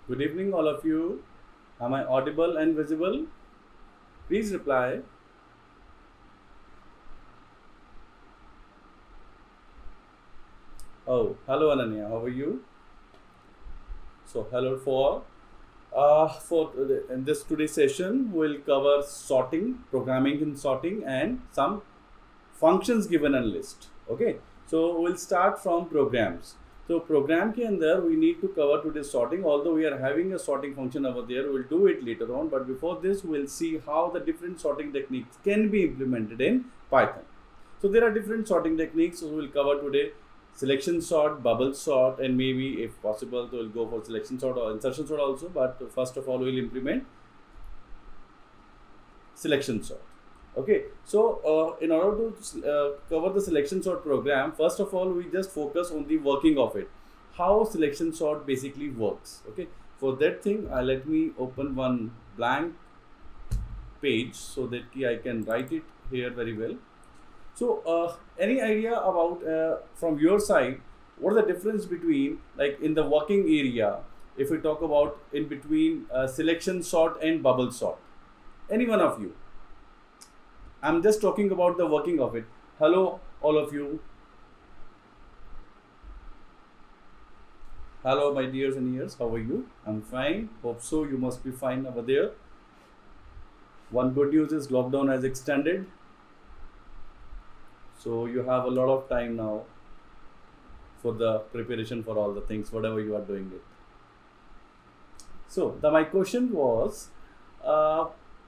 Good evening, all of you. Am I audible and visible? Please reply. Oh, hello Ananya. How are you? So, hello for in this today's session, we'll cover sorting, programming in sorting, and some functions given and list. Okay, so we'll start from programs. So program के अंदर we need to cover today's sorting. Although we are having a sorting function over there, we'll do it later on. But before this, we'll see how the different sorting techniques can be implemented in Python. So there are different sorting techniques. So we'll cover today selection sort, bubble sort, and maybe if possible, so we'll go for selection sort or insertion sort also. But first of all, we'll implement selection sort. Okay, so in order to cover the selection sort program, first of all, we just focus on the working of it, how selection sort basically works. Okay, for that thing, let me open one blank page so that I can write it here very well. So any idea about from your side, what is the difference between, like in the working area, if we talk about in between selection sort and bubble sort? Any one of you? I'm just talking about the working of it. Hello, all of you. Hello, my dears and ears. How are you? I'm fine. Hope so. You must be fine over there. One good news is lockdown has extended. So you have a lot of time now for the preparation for all the things, whatever you are doing it. So my question was,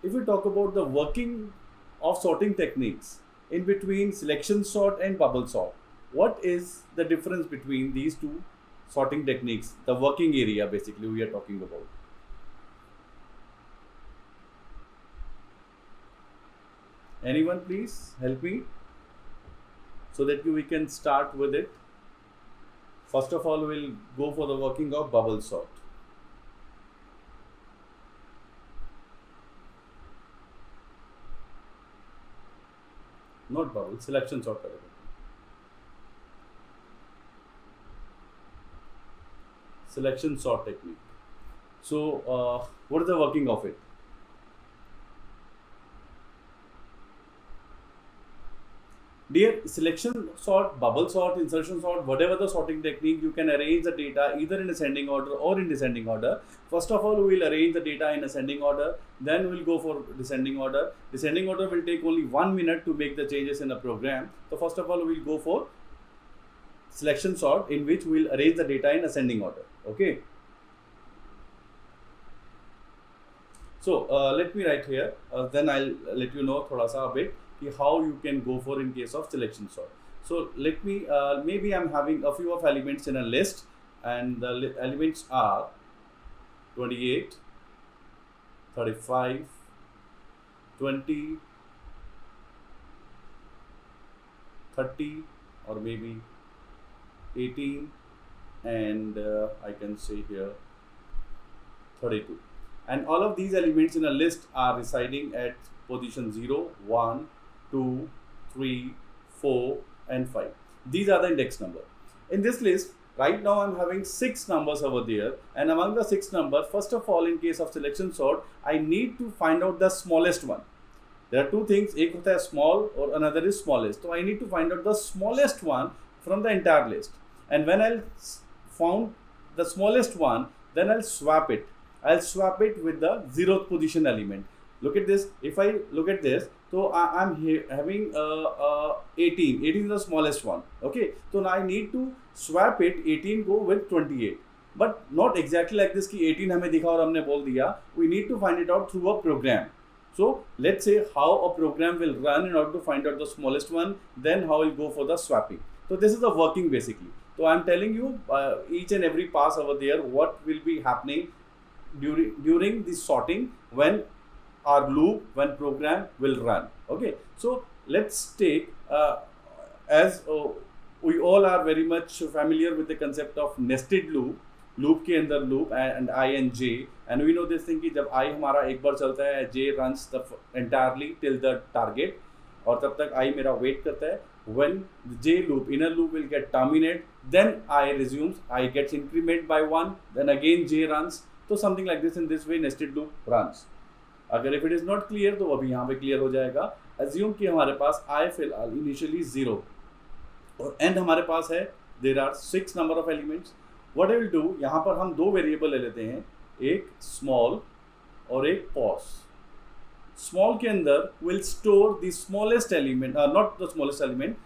if we talk about the working of sorting techniques in between selection sort and bubble sort, what is the difference between these two sorting techniques? The working area basically we are talking about. Anyone please help me so that we can start with it. First of all, we'll go for the working of bubble sort. Not bubble, selection sort. Selection sort technique. So, what is the working of it? Dear, selection sort, bubble sort, insertion sort, whatever the sorting technique, you can arrange the data either in ascending order or in descending order. First of all, we will arrange the data in ascending order, then we'll go for descending order. Descending order will take only 1 minute to make the changes in a program. So first of all, we'll go for selection sort, in which we'll arrange the data in ascending order. Okay. So let me write here, then I'll let you know thoda sa a bit how you can go for in case of selection sort. So let me, maybe I'm having a few of elements in a list, and the elements are 28, 35, 20, 30, or maybe 18, and I can say here 32. And all of these elements in a list are residing at position 0, 1, 2, 3, 4, and 5. These are the index number. In this list, right now I'm having 6 numbers over there, and among the 6 numbers, first of all, in case of selection sort, I need to find out the smallest one. There are two things, एक होता है small or another is smallest. So I need to find out the smallest one from the entire list. And when I'll found the smallest one, then I'll swap it. I'll swap it with the 0th position element. Look at this. If I look at this, so I'm having 18. 18 is the smallest one. Okay. So now I need to swap it. 18 go with 28. But not exactly like this कि 18 हमें दिखा और हमने बोल दिया. We need to find it out through a program. So let's say how a program will run in order to find out the smallest one. Then how we'll go for the swapping. So this is the working basically. So I'm telling you each and every pass over there what will be happening during the sorting when our loop, when program will run. Okay, so let's take as we all are very much familiar with the concept of nested loop के अंदर loop and I and j, and we know this thing कि जब I हमारा एक बार चलता है, j runs the entirely till the target, और तब तक I मेरा wait करता है. When the j loop, inner loop will get terminate, then I resumes, I gets increment by 1, then again j runs, तो something like this, in this way nested loop runs. अगर if it is not clear तो अभी यहाँ पे clear हो जाएगा। Assume कि हमारे पास आई फिलहाल इनिशियली 0 और एंड हमारे पास है there are 6 number of elements. What I will do, यहाँ पर हम 2 वेरिएबल ले लेते हैं, एक स्मॉल और एक पॉज। स्मॉल के अंदर will store the smallest element, not the smallest element,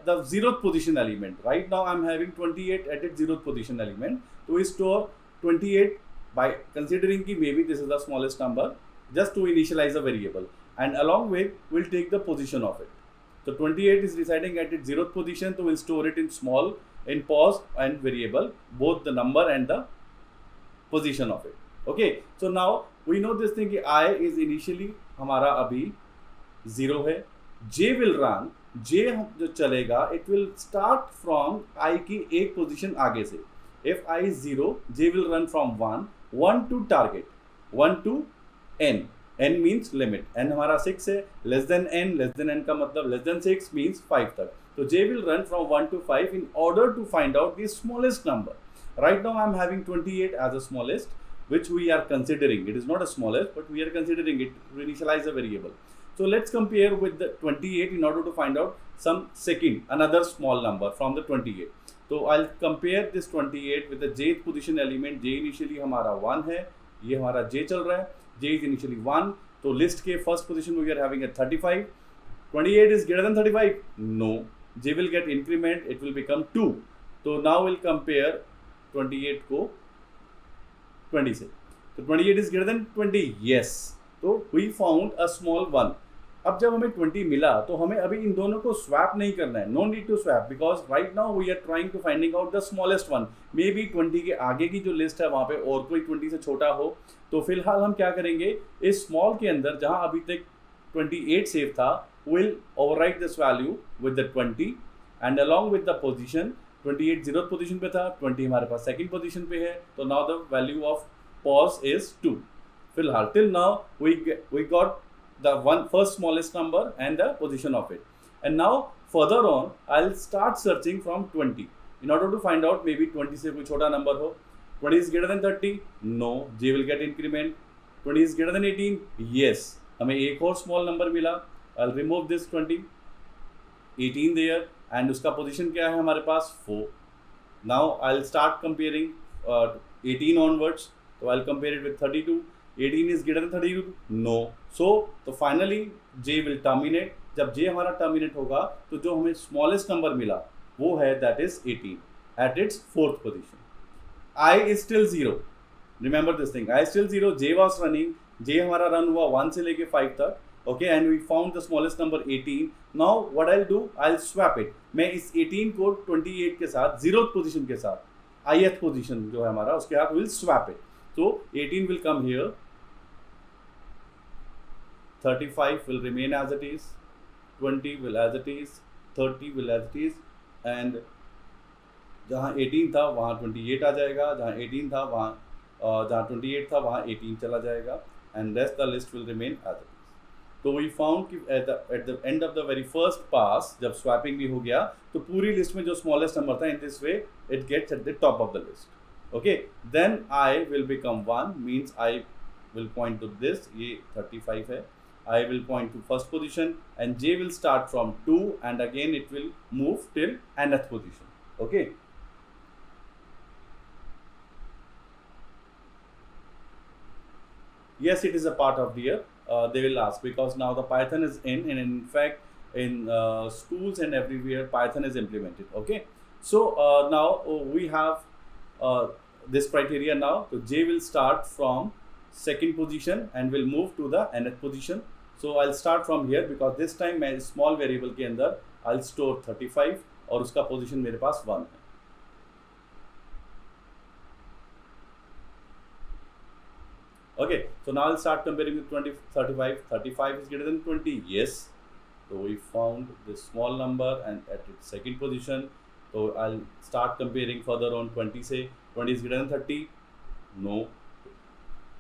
the 0th position element. Right now I'm having 28 at its 0th position element, so we store 28 by considering ki maybe this is the smallest number, just to initialize a variable, and along with we'll take the position of it. So 28 is residing at its 0th position, so we'll store it in small, in pause and variable, both the number and the position of it. Okay, so now we know this thing कि I is initially हमारा अभी 0 है, J will run, J जो चलेगा it will start from I की एक position आगे से। If I is 0, J will run from 1 to target, 1 to n, n means limit, n हमारा 6 है, less than n का मतलब less than 6 means 5 तक, तो J will run from 1 to 5 in order to find out the smallest number. Right now I am having 28 as the smallest, which we are considering. It is not a smallest, but we are considering it to initialize a variable. So let's compare with the 28 in order to find out some second, another small number from the 28. So I'll compare this 28 with the jth position element. J initially हमारा 1 है, ये हमारा J चल रहा है, J is initially 1, तो list के first position we are having a 35. 28 is greater than 35? No. J will get increment, it will become 2. So now we'll compare 28 को 20 से, तो 28 is greater than 20? Yes. तो we found a small one. अब जब हमें 20 मिला तो हमें अभी इन दोनों को स्वैप नहीं करना है, no need to swap, because right now we are trying to finding out the smallest one. Maybe 20 के आगे की जो लिस्ट है वहाँ पे और कोई 20 से छोटा हो, तो फिलहाल हम क्या करेंगे, इस स्मॉल के अंदर जहाँ अभी तक 28 सेव था, will overwrite this value with the 20 and along with the position. 28 zero position पे था, 20 हमारे पास सेकेंड पोजिशन पे है, तो now the value of pos is 2। फिलहाल till now we got the first smallest number and the position of it, and now further on I'll start searching from 20 in order to find out maybe 20 से कोई छोटा number हो। 20 is greater than 30? No, J will get increment. 20 is greater than 18? Yes, हमें एक और small number मिला, I'll remove this 20, 18 there, and उसका position क्या है हमारे पास 4। Now I'll start comparing 18 onwards, so I'll compare it with 32. 18 is greater than 32? No. So finally J will terminate. जब J हमारा terminate होगा तो जो हमें smallest number मिला वो है that is 18 at its 4th position. I is still 0. Remember this thing. I is still 0. J was running. J हमारा run हुआ 1 से लेके 5 तक. Okay, and we found the smallest number 18. Now what I'll do? I'll swap it. मैं इस 18 को 28 के साथ 0th position के साथ ith position जो है हमारा उसके साथ will swap it. So 18 will come here. 35 will remain as it is, 20 will as it is, 30 will as it is, and जहाँ 18 था वहाँ 28 आ जाएगा, जहाँ 18 था वहाँ जहाँ 28 था वहाँ 18 चला जाएगा, and rest the list will remain as it is. तो we found कि at the end of the very first pass जब swapping भी हो गया तो पूरी list में जो smallest number था in this way it gets at the top of the list. Okay, then I will become 1, means I will point to this, ये 35 है, I will point to first position, and J will start from 2 and again it will move till nth position. Okay. Yes, it is a part of the they will ask, because now the Python is in, and in fact in schools and everywhere Python is implemented. Okay, so now we have this criteria now. So J will start from second position and will move to the nth position. So I'll start from here because this time मैं small variable के अंदर I'll store 35 और उसका position मेरे पास 1 है. Okay, so now I'll start comparing with 20, 35. 35 is greater than 20. Yes. So we found this small number and at its second position. So I'll start comparing further on 20. Say 20 is greater than 30. No.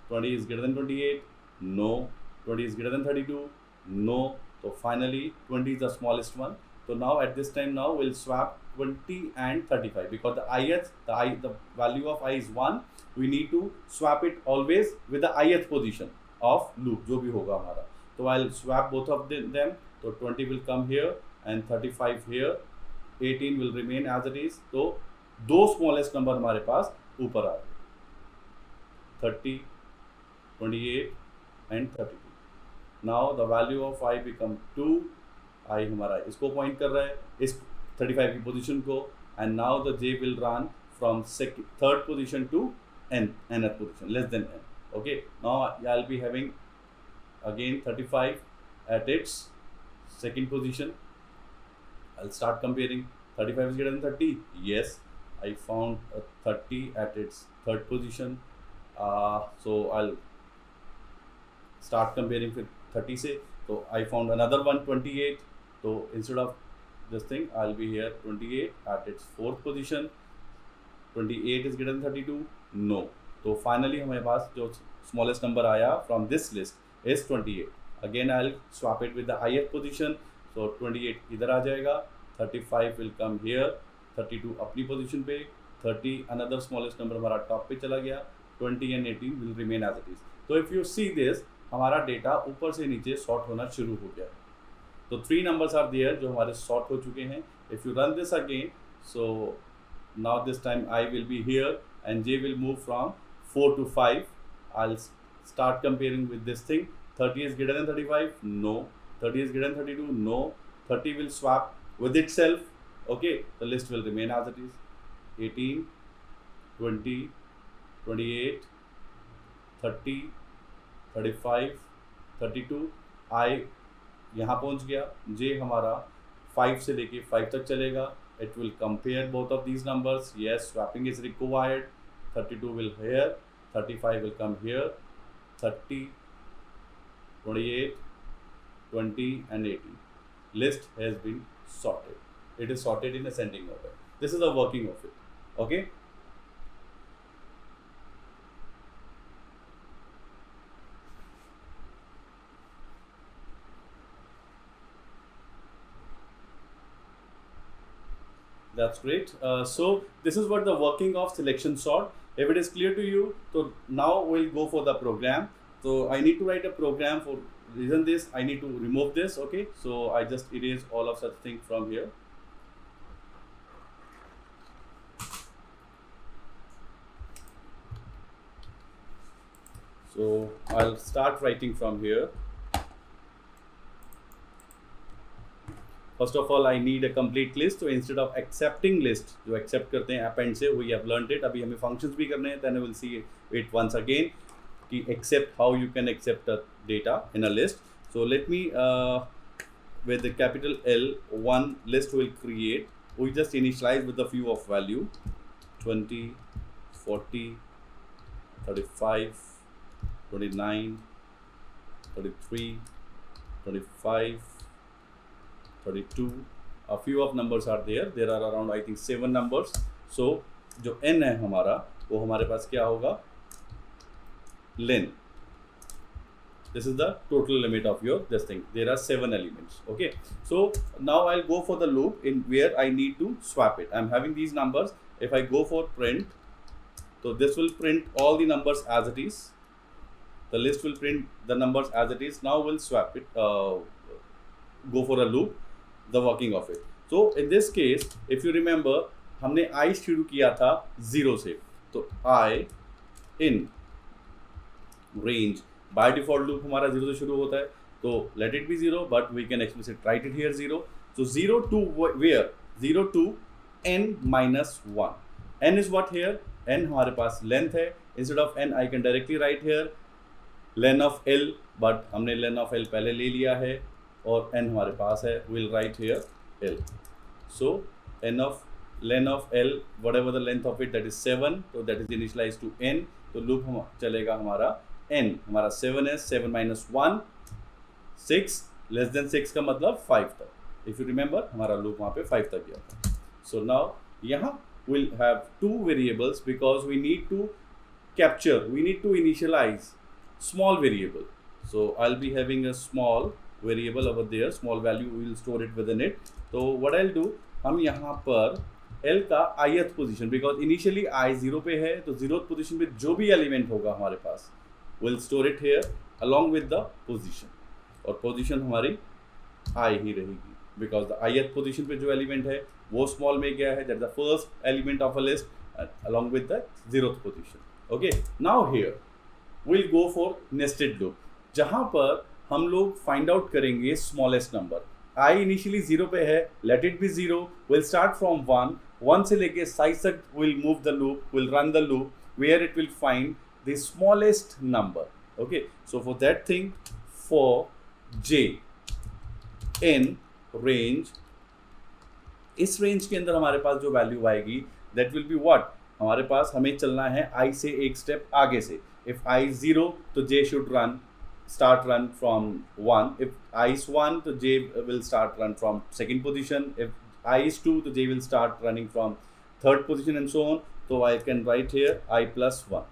20 is greater than 28. No. 20 is greater than 32. No. So finally 20 is the smallest one. So now at this time now we'll swap 20 and 35 because the value of I is 1. We need to swap it always with the ith position of loop जो भी होगा हमारा. So I'll swap both of them. So 20 will come here and 35 here. 18 will remain as it is. तो दो smallest number हमारे पास ऊपर आ गए 30, 28 and 32. Now the value of I become 2. I हमारा इसको पॉइंट कर रहा है इस 35 की पोजीशन को. And now the J will run from third position to nth position less than n. Okay, now I'll be having again 35 at its second position. I'll start comparing. 35 is greater than 30. Yes, I found a 30 at its third position. So I'll start comparing with 30 से. So I found another one 28. So instead of this thing, I'll be here 28 at its fourth position. 28 is greater than 32. No. So finally हमारे पास जो smallest number आया from this list is 28. Again I'll swap it with the ith position. So 28 इधर आ जाएगा. 35 will come here. 32 अपनी position पे. 30 another smallest number हमारा top पे चला गया. 20 and 18 will remain as it is. So if you see this, हमारा data ऊपर से नीचे सॉर्ट होना शुरू हो गया. तो 3 numbers are there जो हमारे सॉर्ट हो चुके हैं. If you run this again, so now this time I will be here and J will move from 4 to 5. I'll start comparing with this thing. 30 is greater than 35. No. 30 is greater than 32. No. 30 will swap with itself. Okay, the list will remain as it is. 18, 20, 28, 30, 35, 32. I यहाँ पहुँच गया. J हमारा 5 से लेके 5 तक चलेगा. It will compare both of these numbers. Yes, swapping is required. 32 will here, 35 will come here. 30, 28, 20 and 18. List has been sorted. It is sorted in ascending order. This is the working of it. Okay. That's great. So this is what the working of selection sort. If it is clear to you, so now we'll go for the program. So I need to write a program for reason this. I need to remove this. Okay. So I just erase all of such thing from here. So I'll start writing from here. First of all, I need a complete list. So instead of accepting list, जो accept करते हैं append से, we have learned it. अभी हमें functions भी करने हैं. Then we will see it once again. कि accept, how you can accept the data in a list. So let me with the capital L, one list will create. We just initialize with a few of value 20, 40, 35, 29, 33, 25. 32. A few of numbers are there. There are around I think 7 numbers. So जो n है हमारा वो हमारे पास क्या होगा? len. This is the total limit of your this thing. There are 7 elements. Okay. So now I'll go for the loop in where I need to swap it. I'm having these numbers. If I go for print, so this will print all the numbers as it is. The list will print the numbers as it is. Now we'll swap it. Go for a loop. The working of it. So in this case, if you remember, हमने I शुरू किया था 0 से. तो I in range by default loop हमारा 0 से शुरू होता है. तो let it be 0, but we can explicitly write it here 0. So 0 to where? 0 to n minus 1. N is what here? N हमारे पास length है. Instead of n, I can directly write here len of L, but हमने len of L पहले ले लिया है. और n हमारे पास है. We'll write here L. So len of L, whatever the length of it, that is 7. So that is initialized to n. तो loop हम चलेगा हमारा n. हमारा 7 है. 7 minus 1, 6. Less than 6 का मतलब 5 तक. If you remember, हमारा loop वहाँ पे 5 तक गया था. So now यहाँ we'll have 2 variables because we need to capture. We need to initialize small variable. So I'll be having a small variable over there, small value, we will store it within it. So what I'll do, हम यहाँ पर L का ith position, because initially I 0 पे है, तो 0th position पे जो भी एलिमेंट होगा हमारे पास will store it here along with the position, और पोजीशन हमारी I ही रहेगी बिकॉज द ith पोजीशन पे जो एलिमेंट है वो स्मॉल में गया है, that the first element of a list along with the 0th position. Okay, now here will go for nested loop, जहाँ पर हम लोग फाइंड आउट करेंगे स्मॉलेस्ट नंबर. I इनिशियली 0 पे है, let it be 0, will start from 1 से लेके size तक will move the loop, will run the loop where it will find the smallest number. Okay, so for that thing, for j in range, इस range के अंदर हमारे पास जो value आएगी that will be what, हमारे पास हमें चलना है I से एक स्टेप आगे से. इफ I 0 तो j should start run from 1. If I is 1 तो j will start run from second position. If I is 2 तो j will start running from third position and so on. तो I can write here I plus 1.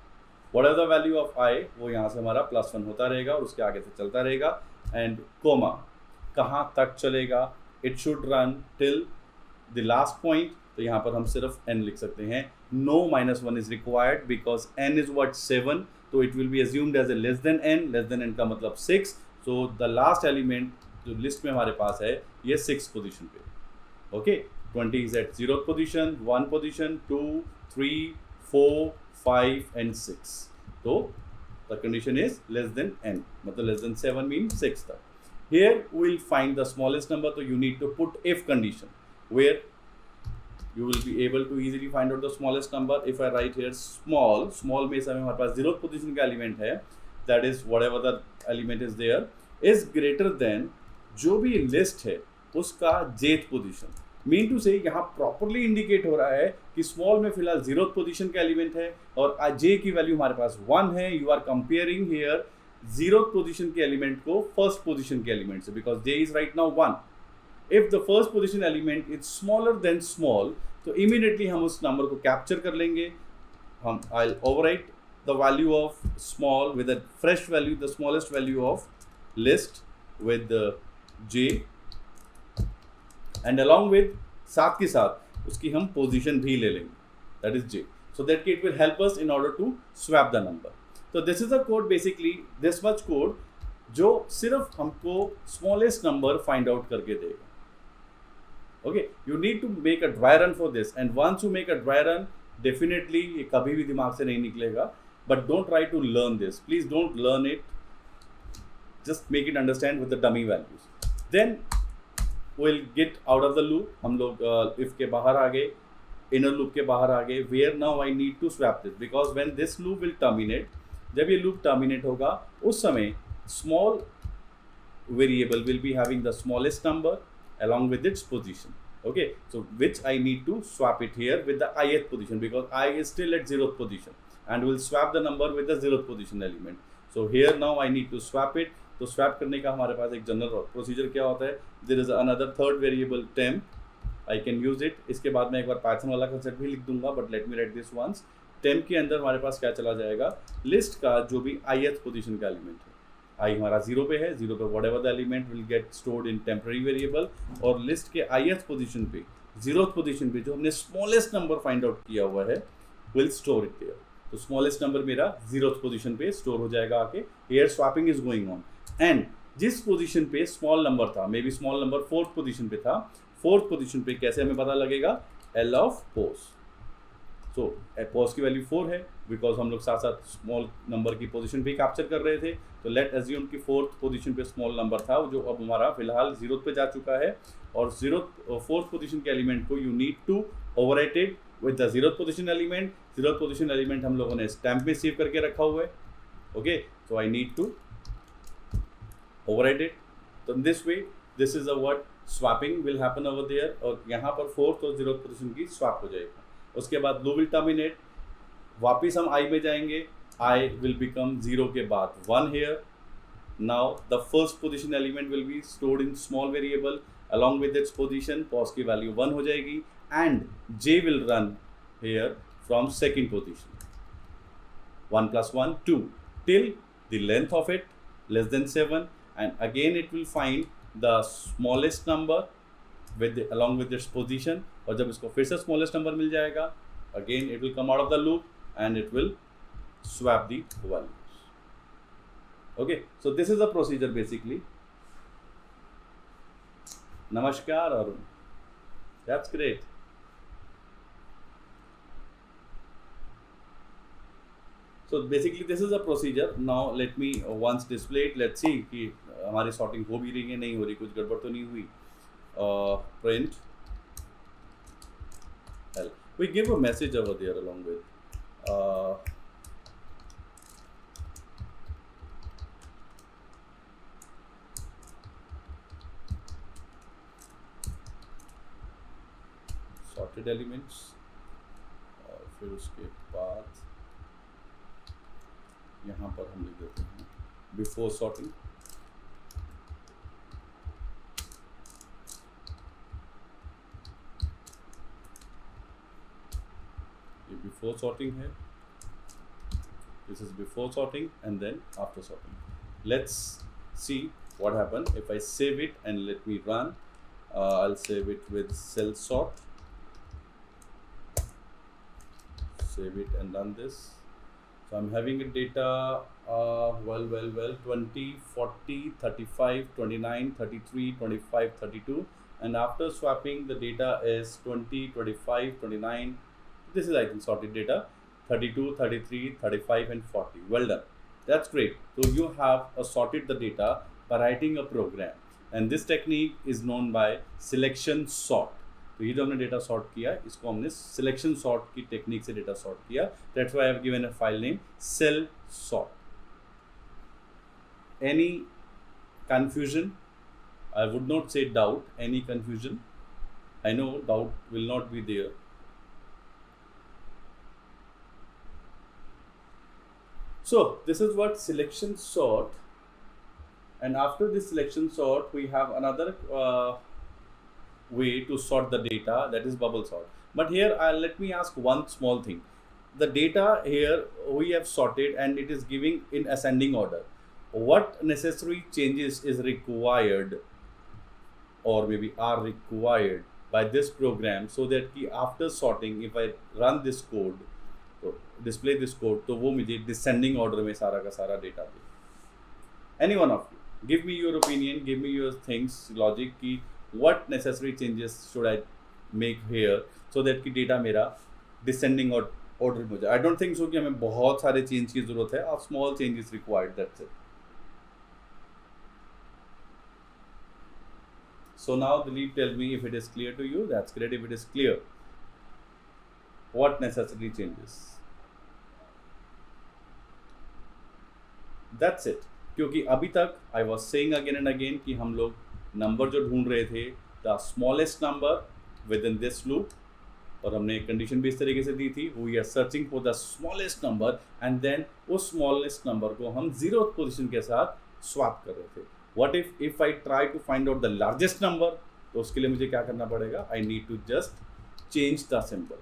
Whatever the value of I, वो यहाँ से हमारा +1 होता रहेगा और उसके आगे से चलता रहेगा. एंड कोमा कहाँ तक चलेगा, it should run till the last point. तो यहाँ पर हम सिर्फ n लिख सकते हैं. No -1 is required because n is what 7. तो it will be assumed as a less than n का मतलब 6. So the last element जो लिस्ट में हमारे पास है ये 6 पोजीशन पे. Okay, 20 is at 0th position, 1 position, 2, 3, 4, 5 and 6. तो the condition is less than n, मतलब less than 7 means 6 तक. Here we will find the smallest number, so you need to put if condition where you will be able to easily find out the smallest number. If I write here small में समय हमारे पास 0th position का element है, that is whatever the element is there is greater than जो भी list है उसका jth position. Mean to से यहाँ प्रॉपरली इंडिकेट हो रहा है कि स्मॉल में फिलहाल 0th पोजीशन का एलिमेंट है और j की वैल्यू हमारे पास 1 है. You are comparing here 0th position के एलिमेंट को फर्स्ट पोजीशन के एलिमेंट से, because j is right now 1. If the first position element is smaller than small, तो इमीडिएटली हम उस नंबर को कैप्चर कर लेंगे. हम I will overwrite the value of small with a fresh value, the smallest value of list with j, and along with साथ के साथ उसकी हम पोजीशन भी ले लेंगे, that is j, so that it will help us in order to swap the number. तो this is a code, basically this much code जो सिर्फ हमको स्मॉलेस्ट नंबर फाइंड आउट करके देगा. Okay, you need to make a dry run for this, and once you make a dry run, definitely ये कभी भी दिमाग से नहीं निकलेगा. But don't try to learn this, please don't learn it, just make it understand with the dummy values. Then will get out of the loop. हम लोग if के बाहर आ गए, इनर लूप के बाहर आ गए. Where now I need to swap this, because when this loop will terminate, जब ये लूप टर्मिनेट होगा उस समय small variable will be having the smallest number along with its position. Okay, so which I need to swap it here with the ith position, because I is still at 0th position, and we'll swap the number with the 0th position element. So here now I need to swap it. तो swap करने का हमारे पास एक general procedure क्या होता है, there is another third variable temp, I can use it. इसके बाद मैं एक बार पाइथन वाला कंसेप्ट भी लिख दूंगा, but let me write this once. temp के अंदर हमारे पास क्या चला जाएगा, लिस्ट का जो भी ith पोजीशन का एलिमेंट है, I हमारा 0 पे है, 0 पे whatever the element will get stored in temporary variable, और लिस्ट के ith पोजीशन पे 0th पोजीशन पे जो हमने स्मॉलेस्ट नंबर फाइंड आउट किया हुआ है will store it there. तो स्मॉलेस्ट नंबर मेरा 0th पोजीशन पे स्टोर हो जाएगा आके. Here swapping is going on, and जिस पोजीशन पे स्मॉल नंबर था, may be small number 4th position पे था, 4th पोजीशन पे कैसे हमें पता लगेगा, L of pose. So pose की वैल्यू 4 है, बिकॉज हम लोग साथ साथ स्मॉल नंबर की पोजीशन भी कैप्चर कर रहे थे. तो लेट अज्यूम कि 4th पोजीशन पे स्मॉल नंबर था जो अब हमारा फिलहाल 0th पे जा चुका है, और 4th पोजीशन के एलिमेंट को you need to overwrite it with the 0th position element. 0th position element हम लोगों ने स्टैम्प में सेव करके रखा हुआ है. Okay, so I need to overwrite it. तो this way this is a what swapping will happen over there, और यहाँ पर 4th और 0th पोजीशन की स्वैप हो जाएगा. उसके बाद लूप विल टर्मिनेट, वापिस हम आई में जाएंगे, I will become 0 के बाद 1 here. Now the first position element will be stored in small variable along with its position. Pos की value 1 हो जाएगी, and j will run here from second position. 1 plus 1 2 till the length of it less than 7, and again it will find the smallest number with along with its position, और जब इसको फिर से smallest number मिल जाएगा, again it will come out of the loop and it will swap the values. Okay, so this is the procedure basically. Namaskar Arun, that's great. So basically this is a procedure. Now let me once display it, let's see कि हमारी sorting हो भी रही है, नहीं हो रही, कुछ गड़बड़ तो नहीं हुई. Print L. We give a message over there along with sorted elements और फिर उसके बाद यहाँ पर हम लिख देते हैं before sorting. ये before sorting है, this is before sorting and then after sorting. Let's see what happened if I save it and let me run. I'll save it with cell sort, save it and run this. So I'm having a data well 20, 40, 35, 29, 33, 25, 32, and after swapping the data is 20, 25, 29. This is I think sorted data 32, 33, 35 and 40. Well done, that's great. So you have sorted the data by writing a program, and this technique is known by selection sort. तो ये जो हमने data sort किया इसको हमने selection sort की technique से data sort किया. That's why I have given a file name sel sort. Any confusion? I would not say doubt. Any confusion? I no doubt will not be there. So this is what selection sort, and after this selection sort we have another way to sort the data, that is bubble sort. But here let me ask one small thing. The data here we have sorted and it is giving in ascending order. What necessary changes is required or maybe are required by this program so that after sorting if I run this code, तो display this code, तो वो मुझे descending order में सारा का सारा data they. Any one of you, give me your opinion, give me your things, logic की what necessary changes should I make here so that कि data मेरा descending order में हो जाए. I don't think so कि हमें बहुत सारे change की ज़रूरत है. आप small changes required, that's it. So now Dilip, tell me if it is clear to you. That's great. If it is clear, what necessary changes? That's it. क्योंकि अभी तक I was saying again and again कि हम लोग number जो ढूंढ रहे थे the smallest number within this loop, और हमने एक कंडीशन भी इस तरीके से दी थी, we are searching for the smallest number and then उस smallest number को हम 0th पोजीशन के साथ swap कर रहे थे. What if I try to find out the largest number? तो उसके लिए मुझे क्या करना पड़ेगा? I need to just change the symbol,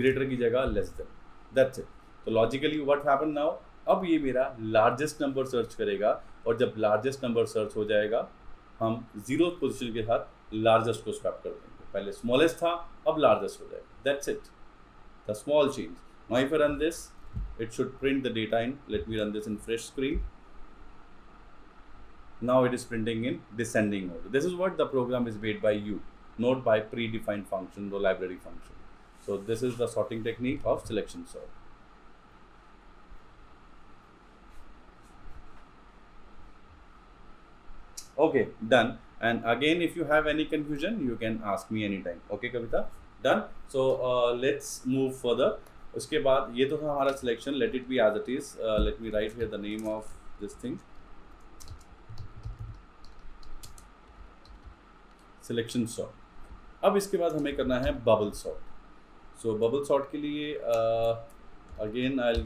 greater की जगह less than. That's it. तो logically what happened now? अब ये मेरा लार्जेस्ट नंबर सर्च करेगा और जब लार्जेस्ट नंबर सर्च हो जाएगा हम 0th पोजीशन के साथ लार्जेस्ट को स्वैप कर देंगे. पहले स्मॉलेस्ट था, अब लार्जेस्ट हो जाएगा. That's it, the small change. Now if I run this it should print the data in. Late me run this in fresh screen. Now it is printing in descending order. This is what the program is made by you, not by predefined functions or library function. So this is the sorting technique of selection sort. Okay, done. And again, if you have any confusion, you can ask me anytime. Okay, Kavita, done. So let's move further. उसके बाद ये तो था हमारा selection. Let it be as it is. Let me write here the name of this thing. Selection sort. अब इसके बाद हमें करना है bubble sort. So bubble sort के लिए again I'll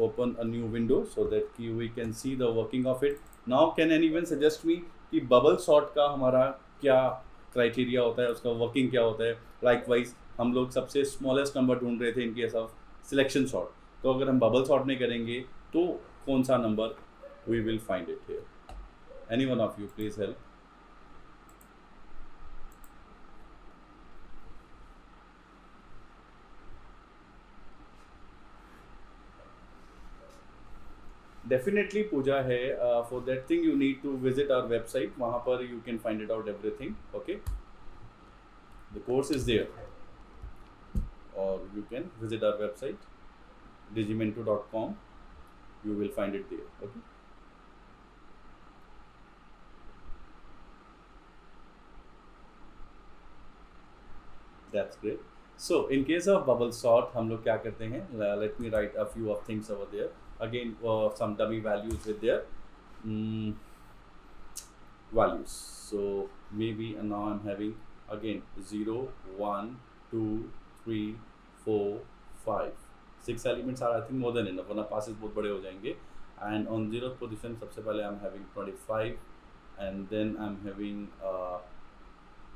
open a new window so that we can see the working of it. Now can anyone suggest me कि bubble sort का हमारा क्या क्राइटेरिया होता है, उसका वर्किंग क्या होता है? लाइकवाइज हम लोग सबसे स्मॉलेस्ट नंबर ढूंढ रहे थे in case of selection sort. तो अगर हम बबल सॉर्ट नहीं करेंगे तो कौन सा number we will find it here? Any one of you please help. Definitely Pooja है. For that thing you need to visit our website. वहाँ पर you can find it out everything. Okay, the course is there, और you can visit our website digimento.com. You will find it there. Okay. That's great. So in case of bubble sort, हम लोग क्या करते हैं? Let me write a few of things over there. Again, some dummy values with their values. So maybe now I'm having again 0, 1, 2, 3, 4, 5. 6 elements are I think more than enough, वरना passes बहुत बड़े हो जाएंगे. And on 0th position सबसे पहले I'm having 25, and then I'm having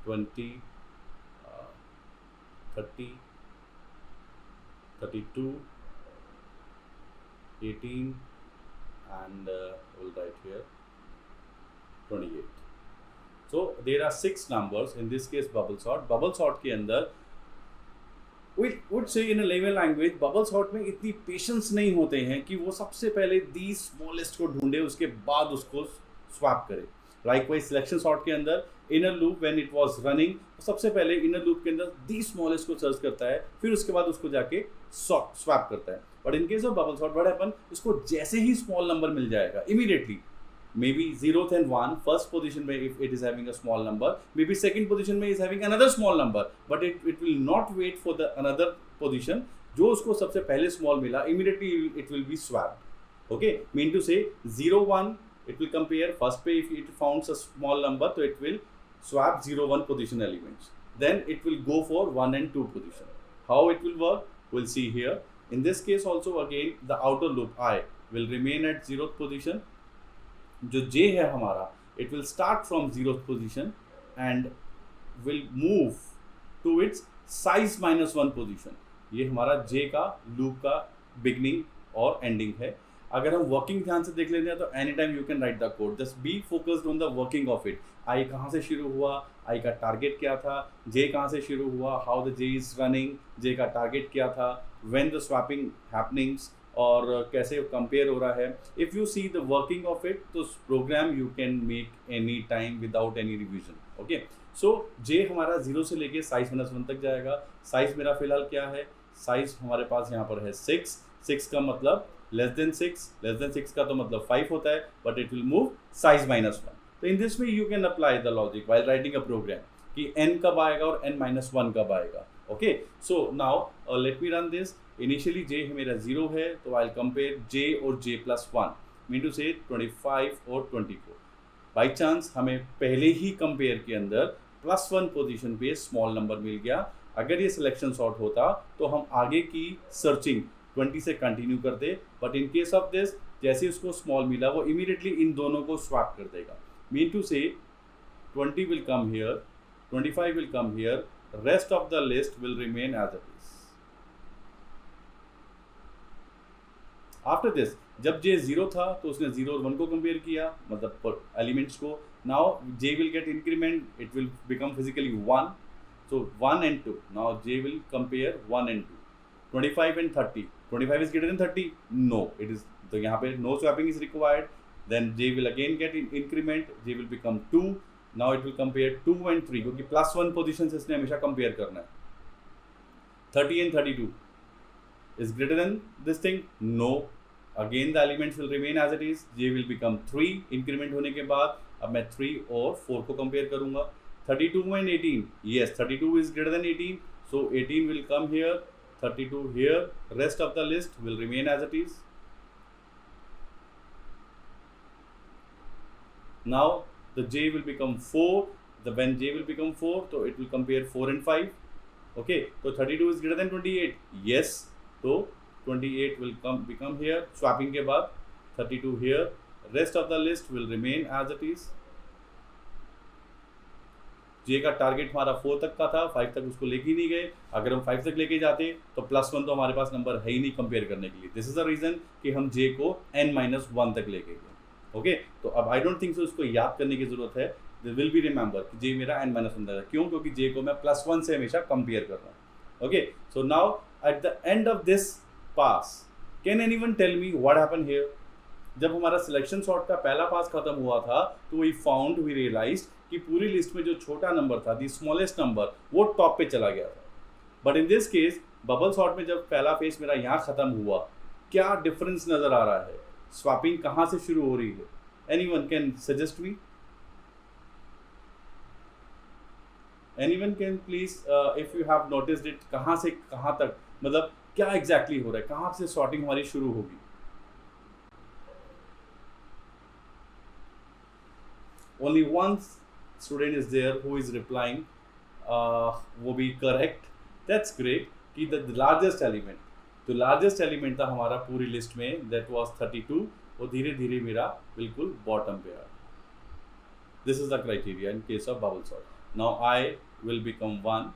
20, 30, 32, 18, and we'll write here 28. So there are 6 numbers in this case bubble sort. Bubble sort के अंदर we would say in a layman language, bubble sort में इतनी patience नहीं होते हैं कि वो सबसे पहले दी स्मॉलेस्ट को ढूंढे, उसके बाद उसको स्वैप करे. लाइकवाइज सिलेक्शन सॉर्ट के अंदर inner loop when it was running, सबसे पहले इनर लूप के अंदर दी स्मॉलेस्ट को सर्च करता है, फिर उसके बाद उसको जाके स्वैप करता है. But in case of bubble sort what happen, उसको जैसे ही स्मॉल नंबर मिल जाएगा immediately, maybe 0th and 1 first position में if it is having a small number, maybe second position में is having another small number, but it will not wait for the another position जो उसको सबसे पहले small मिला, immediately it will be swapped. Okay, mean to say 0 1 it will compare first पे if it founds a small number, so it will swap 0 1 position elements, then it will go for 1 and 2 position. How it will work, we'll see here. In this case also again the outer loop I will remain at 0th position. जो J है हमारा, it will start from 0th position and will move to its size -1 position. ये हमारा J का loop का beginning और ending है. अगर हम वर्किंग ध्यान से देख लेते हैं तो any time you can write the code, just be focused on the working of it. I कहाँ से शुरू हुआ, आई का टारगेट क्या था, J कहाँ से शुरू हुआ, how the J is running, J का टारगेट क्या था, व्हेन द स्वैपिंग हैपनिंग्स, और कैसे कंपेयर हो रहा है. If you see the working of it, तो program you can make any time without any revision. Okay, so J हमारा 0 से लेके साइज -1 तक जाएगा. साइज मेरा फिलहाल क्या है, साइज हमारे पास यहाँ पर है 6. 6 का मतलब लेस देन 6 का तो मतलब 5 होता है, but it will move size -1. तो in this way you can apply the logic while writing a program कि n कब आएगा और n-1 कब आएगा. Okay, so now let me run this. Initially J मेरा 0 है, तो आई कंपेयर J और J+1, मीन टू से 25 और 24. बाई चांस हमें पहले ही कंपेयर के अंदर +1 पोजीशन पे स्मॉल नंबर मिल गया. अगर ये सिलेक्शन सॉर्ट होता तो हम आगे की सर्चिंग 20 से कंटिन्यू करते, but in case of this जैसे उसको स्मॉल मिला वो इमीडिएटली इन दोनों को स्वैप कर देगा. Mean to say 20 will come here, 25 will come here, rest of the list will remain as it is. After this जब J 0 था तो उसने 0 और 1 को कंपेयर किया, मतलब एलिमेंट्स को. Now J will get increment, it will become physically 1, so 1 and 2. Now J will compare 1 and 2. 25 and 30, 25 is greater than 30, no it is, तो यहाँ पे no swapping is required. Then J will again get increment, J will become 2. Now it will compare 2 and 3, क्योंकि +1 position से इसने हमेशा compare करना है. 30 and 32 is greater than this thing, no. Again the elements will remain as it is. J will become 3 increment होने के बाद. अब मैं 3 और 4 को कंपेयर करूंगा. 32 and 18, yes 32 is greater than 18, so 18 will come here, 32 here, rest of the list will remain as it is. Now the J will become 4, when J will become 4, so it will compare 4 and 5. Okay, so 32 is greater than 28, yes, so 28 will become here, swapping के बाद 32 here, rest of the list will remain as it is. J का target हमारा 4 तक का था, 5 तक उसको लेके ही नहीं गए. अगर हम 5 तक लेके जाते तो +1 तो हमारे पास नंबर है ही नहीं कंपेयर करने के लिए. दिस इज द रीजन कि हम J को n-1 तक लेके गए. ओके, तो अब आई डोंट थिंक सो उसको याद करने की जरूरत है. दिस विल बी रिमेंबर कि J मेरा n-1 तक है. क्यों? क्योंकि J को मैं +1 से हमेशा कंपेयर कर रहा हूँ. Okay, so now at the end of this pass, can anyone tell me what happened here? जब हमारा सिलेक्शन सॉर्ट का पहला पास खत्म हुआ था तो वी रियलाइज कि पूरी लिस्ट में जो छोटा नंबर था, दी स्मॉलेस्ट नंबर, वो टॉप पे चला गया था। But in this case bubble sort में जब पहला फेज मेरा यहाँ खत्म हुआ, क्या डिफरेंस नजर आ रहा है? स्वैपिंग कहाँ से शुरू हो रही है? Anyone can suggest me? Anyone can please, if you have noticed it, कहाँ से कहाँ तक, मतलब क्या एग्जैक्टली हो रहा है, कहाँ से सॉर्टिंग हमारी शुरू होगी? Only one student is there who is replying, वो भी correct. That's great. कि the largest element, तो largest element था हमारा पूरी लिस्ट में, that was 32, वो धीरे धीरे मेरा बिल्कुल बॉटम पे आ। This is the criteria in case of bubble sort. Now I will become 1.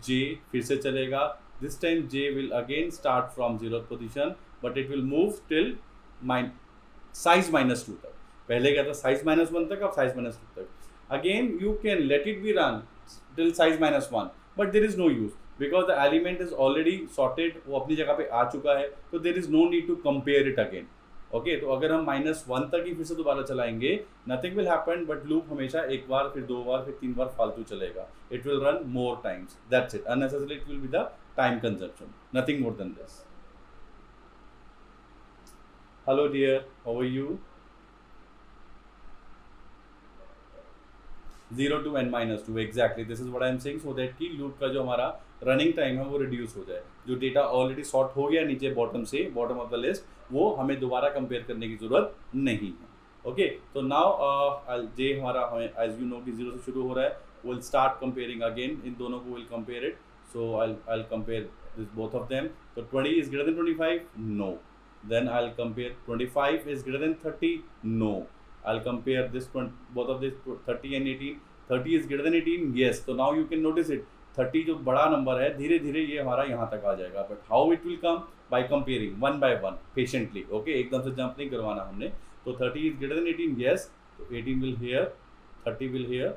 J फिर से चलेगा. This time J will again start from 0th position, but it will move till size -2 तक. पहले क्या था size -1 तक, अब size -2 तक. Again you can let it be run till size -1, but there is no use because the element is already sorted, वो अपनी जगह पे आ चुका है, तो there is no need to compare it again. Okay, तो अगर हम -1 तक ही फिर से दोबारा चलाएंगे, nothing will happen, but loop हमेशा एक बार, फिर 2 बार, फिर 3 बार फालतू चलेगा. It will run more times, that's it. Unnecessarily it will be the time consumption, nothing more than this. Hello dear, how are you? 0 to n-2, exactly this is what I am saying, so that कि loop का जो हमारा running time है वो reduce हो जाए. जो data already sort हो गया नीचे बॉटम से, बॉटम ऑफ द लिस्ट, वो हमें दोबारा कंपेयर करने की जरूरत नहीं है. ओके, तो नाउ जे हमारा, हमें एज यू नो कि 0 से शुरू हो रहा है, विल स्टार्ट कंपेयरिंग अगेन. इन दोनों को will compare it. So I compare this both of them. तो 20 is greater than 25? No. Then I compare 25 is greater than 30? No. I'll compare this one, both of this 30 and 18. 30 is greater than 18? Yes. So now you can notice it. 30 जो बड़ा number है, धीरे धीरे ये हमारा यहाँ तक आ जाएगा. But how it will come? By comparing one by one, patiently. Okay, एकदम से जंप नहीं करवाना हमने. तो 30 is greater than 18? Yes. तो 18 will here, 30 will here,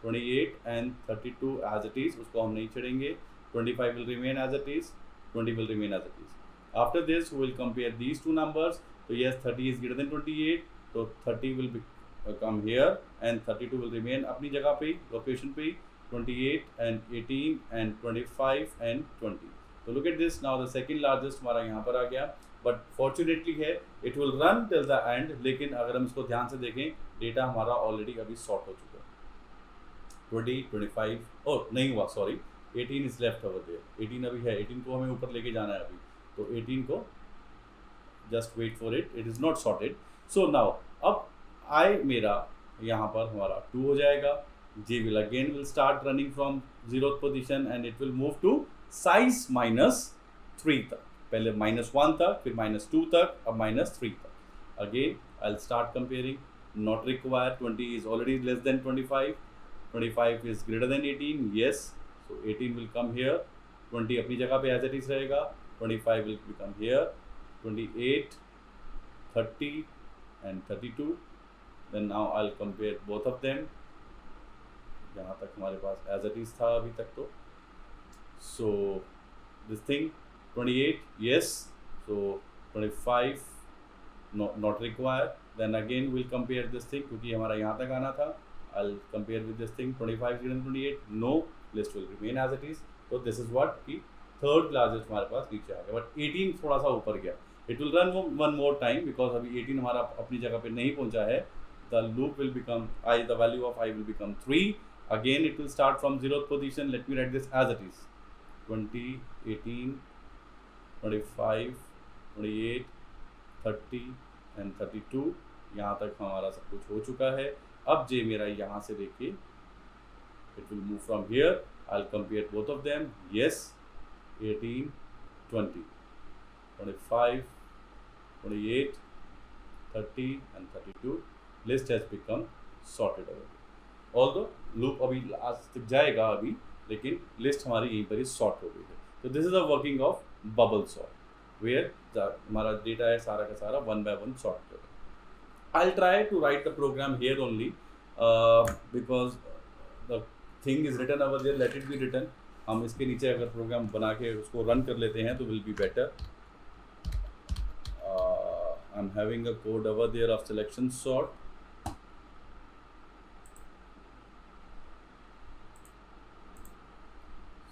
28 and 32 as it is, उसको हम नहीं छेड़ेंगे. 25 will remain as it is, 20 will remain as it is. After this, we will compare these two numbers. So yes, 30 is greater than 28. तो 30 will come here and 32 will remain अपनी जगह पे, location पे. 28 and 18 and 25 and 20. तो look at this, now the second largest हमारा यहाँ पर आ गया. बट फॉर्चुनेटली है, it will run till the end. लेकिन अगर हम इसको ध्यान से देखें, डेटा हमारा ऑलरेडी अभी सॉर्ट हो चुका है. 20, 25, और नहीं हुआ, sorry, 18 is left over there. 18 अभी है, 18 को हमें ऊपर लेके जाना है अभी. तो 18 को just wait for it, it is not sorted. So now अब आई मेरा यहाँ पर हमारा 2 हो जाएगा. J will again will start running from 0th position and it will move to size -3 तक. पहले -1 तक, फिर -2 तक, अब -3 तक. Again I'll start comparing. Not required. 20 is already less than 25. 25 is greater than 18. Yes. So 18 will come here. 20 अपनी जगह पे as it is रहेगा. 25 will become here. 28, 30 and 32. Then now I'll compare both of them. यहाँ तक हमारे पास as it is था अभी तक तो. So this thing 28, yes. So 25 not required. Then again we'll compare this thing क्योंकि हमारा यहाँ तक आना था. I'll compare with this thing. 25 greater than 28? No. List will remain as it is. So this is what कि third largest हमारे पास नीचे आ गया. But 18 थोड़ा सा ऊपर गया. It will run one more time because अभी 18 हमारा अपनी जगह पे नहीं पहुंचा है. The loop will become the value of I will become 3. Again it will start from 0th position. Let me write this as it is. 20, 18, 25, 28, 30 and 32. यहाँ तक हमारा सब कुछ हो चुका है. अब J मेरा यहाँ से देखिए, it will move from here. I'll compare both of them. Yes, 18, 20. 25, 28, 30 and 32. List has become sorted over. Although loop अभी लास्ट तक जाएगा अभी, लेकिन लिस्ट हमारी यहीं पर ही सॉर्ट हो गई है. तो this is a working of bubble sort, where हमारा डेटा है सारा का सारा 1 by 1 सॉर्ट कर. I will try to write the program here only because the thing is written over there. Let it be written. हम इसके नीचे अगर प्रोग्राम बना के उसको रन कर लेते हैं तो will be better. I'm having a code over there of selection sort.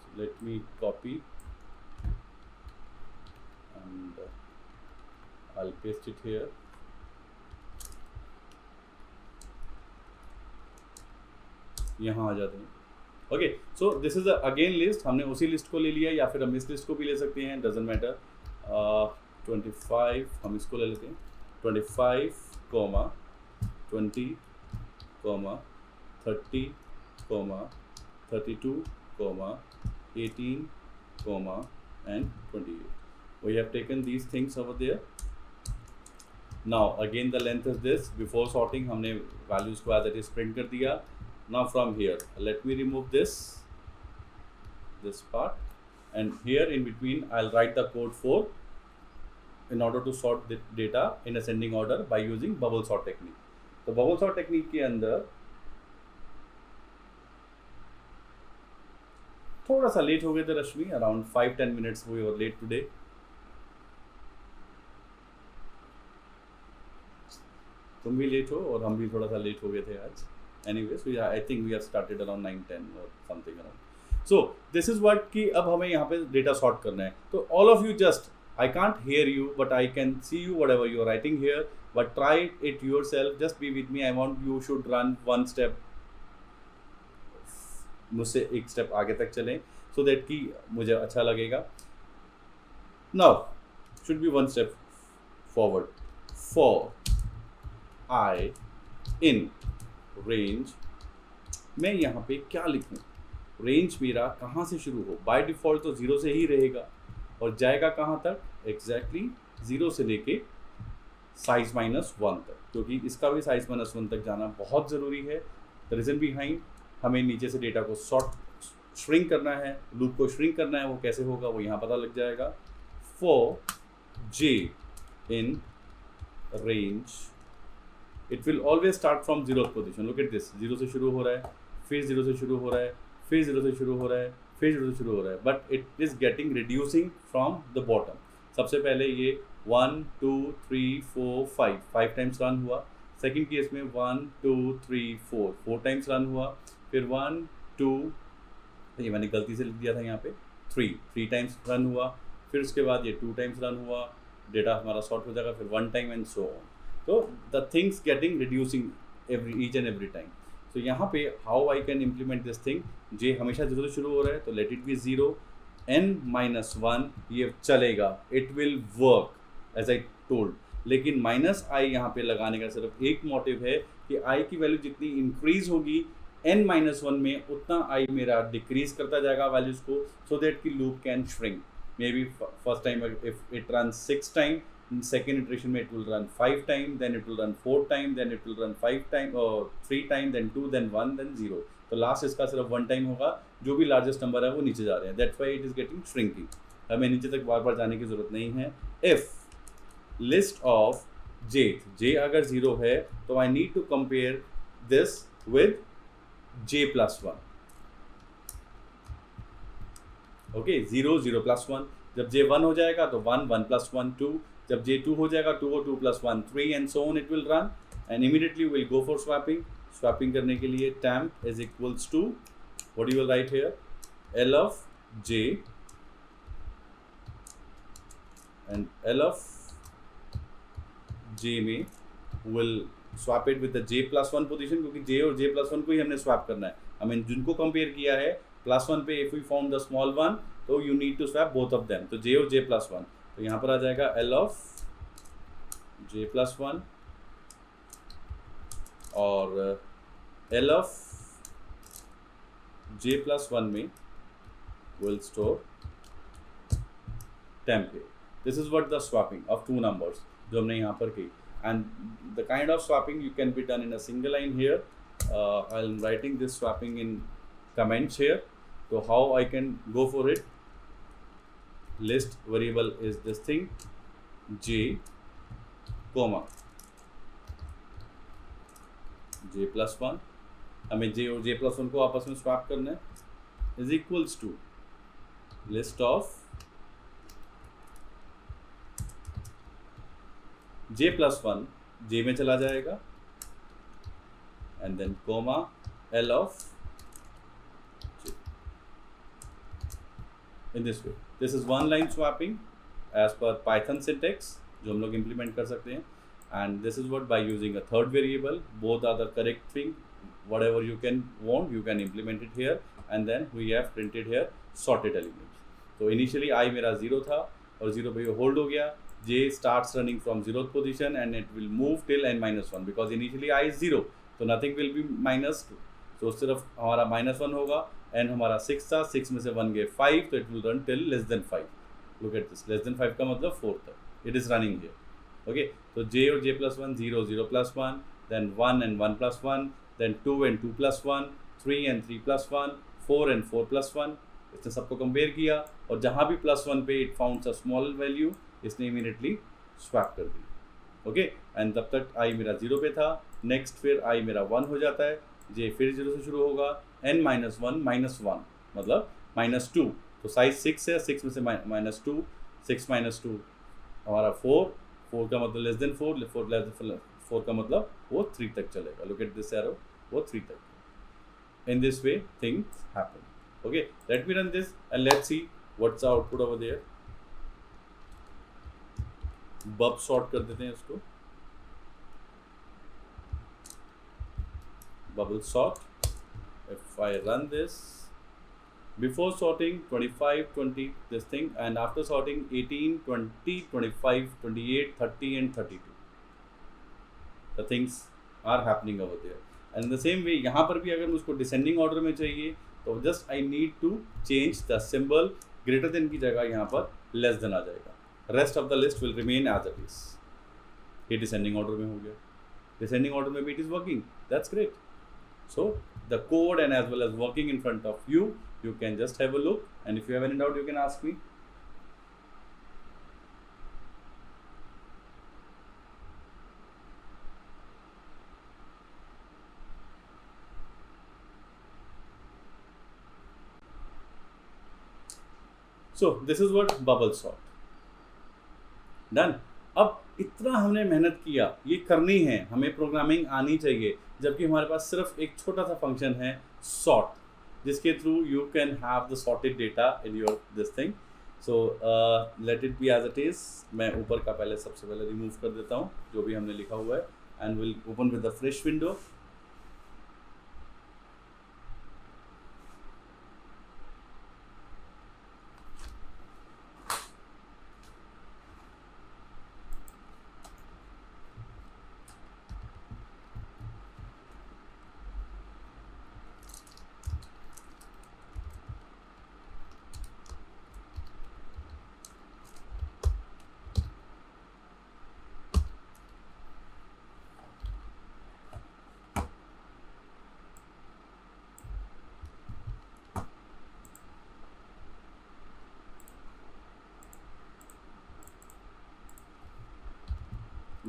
So let me copy and I'll paste it here. यहाँ आ जाते हैं. Okay, so this is again list. हमने उसी लिस्ट को ले लिया या फिर हम इस लिस्ट को भी ले सकते हैं, डजेंट मैटर. 25 हम इसको ले लेते हैं. 25, 20, 30, 32, 18, and 28. We have taken these things over there. Now again the length is this. Before sorting हमने values को as it is print कर दिया. Now from here, let me remove this part, and here in between I'll write the code for in order to sort the data in ascending order by using bubble sort technique. तो bubble sort technique के अंदर थोड़ा सा late हो गए थे रश्मि, around 5-10 minutes we were late today. तुम भी लेट हो और हम भी थोड़ा सा लेट हो गए थे आज. Anyways, I think we have started around 9-10 or something around. So this is what कि अब हमें यहाँ पे data sort करना है. तो all of you just, I can't hear you but I can see you whatever you are writing here, but try it yourself. Just be with me. I want you should run one step, मुझसे एक step आगे तक चलें so that कि मुझे अच्छा लगेगा. Now should be one step forward. For I in range, मैं यहाँ पे क्या लिखूँ? रेंज मेरा कहाँ से शुरू हो? बाय डिफ़ॉल्ट तो 0 से ही रहेगा और जाएगा कहाँ तक? एग्जैक्टली 0 से लेके साइज -1 तक, क्योंकि इसका भी साइज -1 तक जाना बहुत ज़रूरी है. द रीज़न बिहाइंड, हमें नीचे से डेटा को श्रिंक करना है, लूप को श्रिंक करना है. वो कैसे होगा वो यहाँ पता लग जाएगा. For J in range, it will always start from 0th position. Look at this, 0 से शुरू हो रहा है, फिर 0 से शुरू हो रहा है, फिर 0 से शुरू हो रहा है, फिर 0 से शुरू हो रहा है, but it is getting reducing from the bottom. सबसे पहले ये 1 2 3 4 5 टाइम्स रन हुआ. सेकंड केस में 1 2 3 4 टाइम्स रन हुआ. फिर 1 2, ये मैंने गलती से लिख दिया था यहाँ पे, 3 टाइम्स रन हुआ. फिर उसके बाद ये 2 टाइम्स रन हुआ. डेटा हमारा सॉर्ट हो जाएगा. फिर 1 time and so on. So the things getting reducing each and every time. So यहाँ पे how I can implement this thing, जे हमेशा 0 से शुरू हो रहा है तो let it be 0, n-1 ये चलेगा, it will work as I told. लेकिन -i यहाँ पे लगाने का सिर्फ एक मोटिव है कि i की वैल्यू जितनी इंक्रीज होगी n-1 में उतना i मेरा डिक्रीज करता जाएगा वैल्यूज को, so that कि loop can shrink. Maybe first time if it runs 6 times, second iteration में it will run 5 times, then it will run 4 times, then it will run 5 times or 3 times, then 2, then 1, then 0. तो last इसका सिर्फ 1 time होगा. जो भी largest number है वो नीचे जा रहे हैं. That's why it is getting shrinking. हमें नीचे तक बार बार जाने की जरूरत नहीं है. इफ लिस्ट ऑफ जे अगर 0 है तो I need to compare this with j+1. Okay, 0 0+1. जब j1 हो जाएगा तो 1 1+1 2. जब J2 हो जाएगा 2 और 2+1 3 and so on it will run, and immediately we'll go for swapping. Swapping करने के लिए temp is equals to, what do you will write here, L of J and L of J में will swap it with the J+1 position, क्योंकि J और J+1 को ही हमने swap करना है. हमें जिनको compare किया है +1 पे, if we found the small one तो you need to swap both of them. तो J और J+1, तो यहाँ पर आ जाएगा L of J+1 और L of J+1 में will store template. This is what the swapping of two numbers जो हमने यहाँ पर की. And the kind of swapping you can be done in a single line here. I'm writing this swapping in comments here. So how I can go for it? List variable is this thing, j, j+1. हमें j और j+1 को आपस में swap करना है. Is equals to list of j+1 j में चला जाएगा and then comma L of j. In this way, this is one line swapping as per Python syntax जो हम लोग implement कर सकते हैं, and this is what by using a third variable, both are the correct thing, whatever you can want you can implement it here, and then we have printed here sorted elements. तो initially I मेरा 0 था और 0 पे hold हो गया, j starts running from 0th position and it will move till n-1 because initially I is 0, तो nothing will be -2, तो सिर्फ हमारा -1 होगा, n हमारा 6 था, 6 में से 1 गए 5, तो it will run till less than 5. Look at this, less than 5 का मतलब 4 तक, it is running here. Okay, तो j और j+1 0 0 + 1, then 1 and 1 + 1, then 2 and 2 + 1, 3 and 3 + 1, 4 and 4 + 1. इसने सबको कंपेयर किया और जहाँ भी +1 पे it found a small value, इसने इमीडिएटली स्वैप कर दी. ओके, एंड तब तक i मेरा 0 पे था, नेक्स्ट फिर i मेरा 1 हो जाता है, j फिर 0 से शुरू होगा, n-1 -1 मतलब -2, तो साइज 6 है, 6 में से -2, 6 - 2 हमारा 4, 4 का मतलब लेस देन 4, 4 का मतलब वो 3 तक चलेगा. लुक एट दिस एरो, वो 3 तक. In this way things happen. Okay, let me run this and let's see what's the output over there. Bub sort कर देते हैं इसको, bubble sort. If I run this, before sorting 25 20 this thing, and after sorting 18 20 25 28 30 and 32, the things are happening over there. And in the same way यहाँ पर भी अगर मुझको descending order में चाहिए तो just I need to change the symbol, greater than की जगह यहाँ पर लेस देन आ जाएगा, rest of the list will remain as it is. ये डिसेंडिंग ऑर्डर में हो गया, डिसेंडिंग ऑर्डर में भी it is working, that's great. So the code and as well as working in front of you, you can just have a look, and if you have any doubt you can ask me. So this is what bubble sort done. अब इतना हमने मेहनत किया, ये करनी है, हमें programming आनी चाहिए, जबकि हमारे पास सिर्फ एक छोटा सा फंक्शन है sort, जिसके through you can have the sorted data in your this thing. So let it be as it is. मैं ऊपर का पहले सबसे पहले रिमूव कर देता हूँ जो भी हमने लिखा हुआ है, and will open with the fresh window.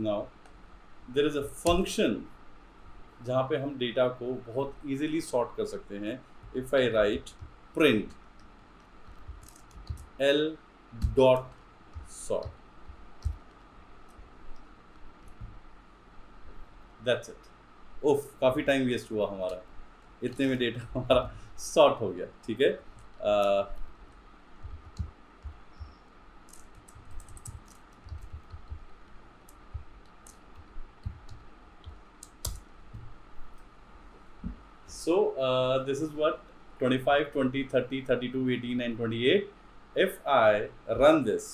Now there is a function जहाँ पे हम डेटा को बहुत easily sort कर सकते हैं. If I write print l dot sort, that's it. ओफ, काफ़ी टाइम वेस्ट हुआ हमारा, इतने में डेटा हमारा सॉर्ट हो गया. ठीक है, so this is what 25 20 30 32 18 and 28. If I run this,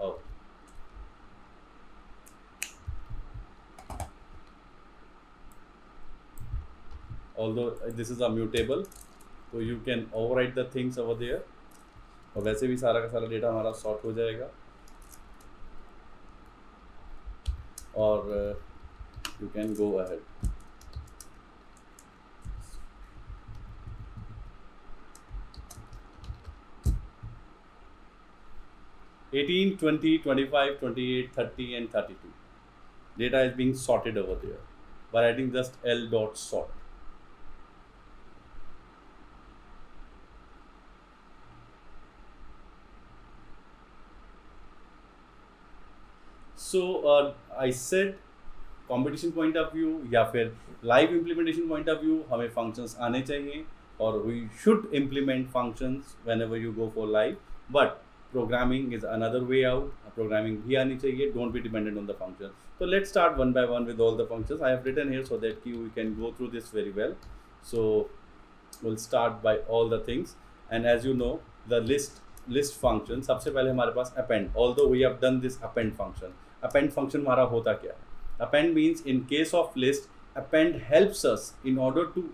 oh, although this is a mutable, so you can overwrite the things over there, और वैसे भी सारा का सारा डेटा हमारा सॉर्ट हो जाएगा. और you can go ahead. (18, 20, 25, 28, 30 and 32. Data is being sorted over there by writing just l dot sort. So I said competition point of view या फिर live implementation point of view हमें functions आने चाहिए और we should implement functions whenever you go for live, but programming is another way out. Programming भी आनी चाहिए, don't be dependent on the function. So let's start one by one with all the functions. I have written here so that we can go through this very well. So we'll start by all the things, and as you know the list function सबसे पहले हमारे पास append. Although we have done this append function हमारा होता क्या है? Append means in case of list, append helps us in order to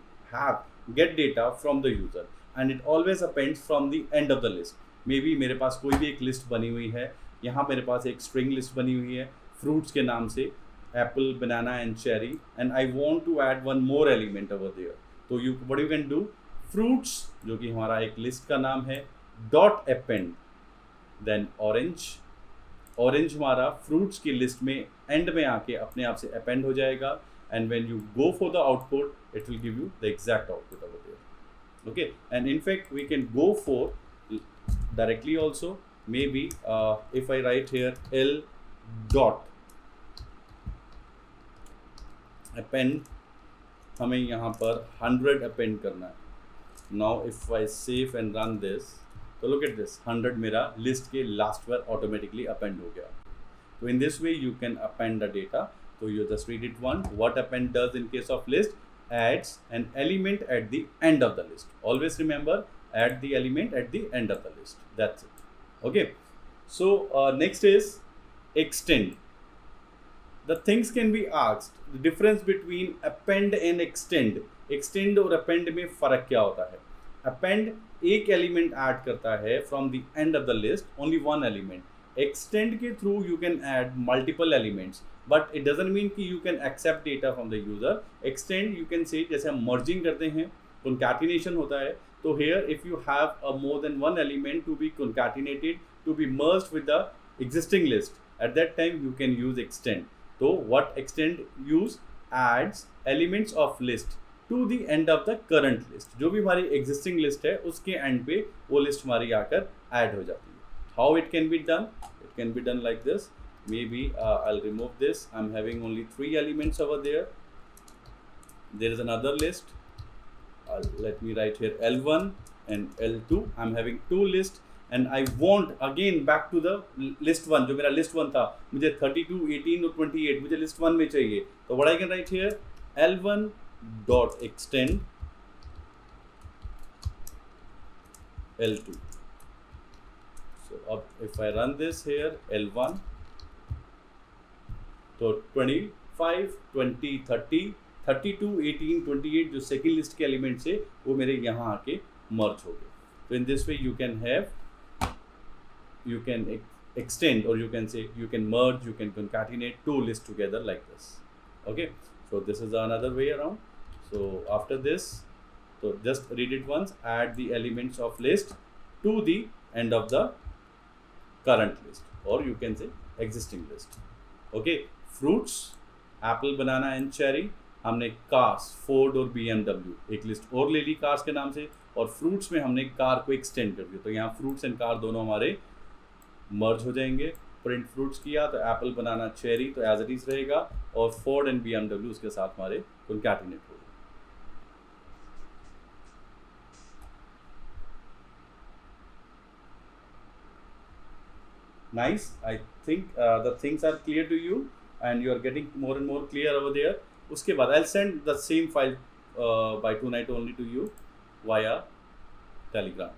get data from the user, and it always appends from the end of the list. Maybe मेरे पास कोई भी एक list बनी हुई है, यहाँ मेरे पास एक स्ट्रिंग लिस्ट बनी हुई है फ्रूट्स के नाम से, apple, banana and cherry, and I want to add one more element over there. तो you what you can do, fruits जो कि हमारा एक लिस्ट का नाम है, डॉट अपेंड, देन ऑरेंज हमारा फ्रूट्स की लिस्ट में एंड में आके अपने आप से अपेंड हो जाएगा, and when you go for the output it will give you the exact output over there. Okay, and in fact we can go for directly also. Maybe if I write here L dot append, हमें यहाँ पर 100 append करना है. Now if I save and run this, तो look at this, 100 मेरा list के last पर automatically append हो गया. So in this way you can append the data. So you just read it one. What append does in case of list? Adds an element at the end of the list. Always remember, add the element at the end of the list. That's it. Okay. So next is extend. The things can be asked. The difference between append and extend. Extend और append में फर्क क्या होता है? Append एक element add करता है from the end of the list, only one element. Extend के through you can add multiple elements, but it doesn't mean कि you can accept data from the user. Extend you can say जैसे हम merging करते हैं, concatenation होता है. So here if you have a more than one element to be concatenated, to be merged with the existing list, at that time you can use extend. So what extend use? Adds elements of list to the end of the current list. जो भी हमारी existing list है उसके end पे वो list हमारी आकर add हो जाती है. How it can be done? It can be done like this. Maybe I'll remove this. I'm having only 3 elements over there. There is another list. Let me write here L1 and L2. I'm having 2 lists and I want again back to the list 1. जो मेरा list 1 था, मुझे 32, 18 और 28 मुझे list 1 में चाहिए. तो what I can write here, L1 dot extend L2. So if I run this here, L1, तो 25, 20, 30, 32, 18, 28 जो सेकेंड लिस्ट के एलिमेंट्स है वो मेरे यहाँ आके मर्ज हो गए. तो in this way you can extend, or you can say you can merge, you can concatenate 2 lists together like this. Okay, so this is another way around. So after this, so just read it once, add the elements of list to the end of the current list, or you can say existing list. Okay, fruits, apple, banana and cherry. हमने cars, Ford और BMW एक list और ले ली cars के नाम से, और fruits में हमने कार को एक्सटेंड कर दिया. तो यहाँ फ्रूट्स एंड कार दोनों हमारे मर्ज हो जाएंगे. प्रिंट फ्रूट्स किया तो एप्पल, बनाना, चेरी तो एज इट इज रहेगा, और फोर्ड एंड BMW उसके साथ हमारे कॉन्कैटिनेट हो गए. Nice. I think the things are clear to you and you are getting more and more clear over there. उसके बाद I'll send the same file by tonight only to you via Telegram.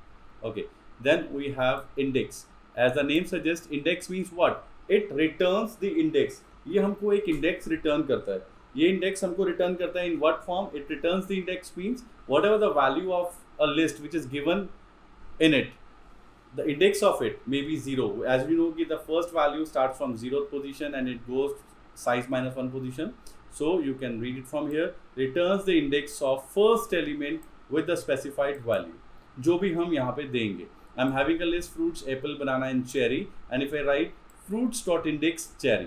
Okay. Then we have index. As the name suggests, index means what? It returns the index. ये हमको एक index return करता है. ये index हमको return करता है in what form? It returns the index means whatever the value of a list which is given in it, the index of it may be 0. As we know, the first value starts from 0th position and it goes size minus 1 position. So you can read it from here. Returns the index of first element with the specified value. जो भी हम यहाँ पे देंगे. I'm having a list fruits, apple, banana and cherry. And if I write fruits dot index cherry,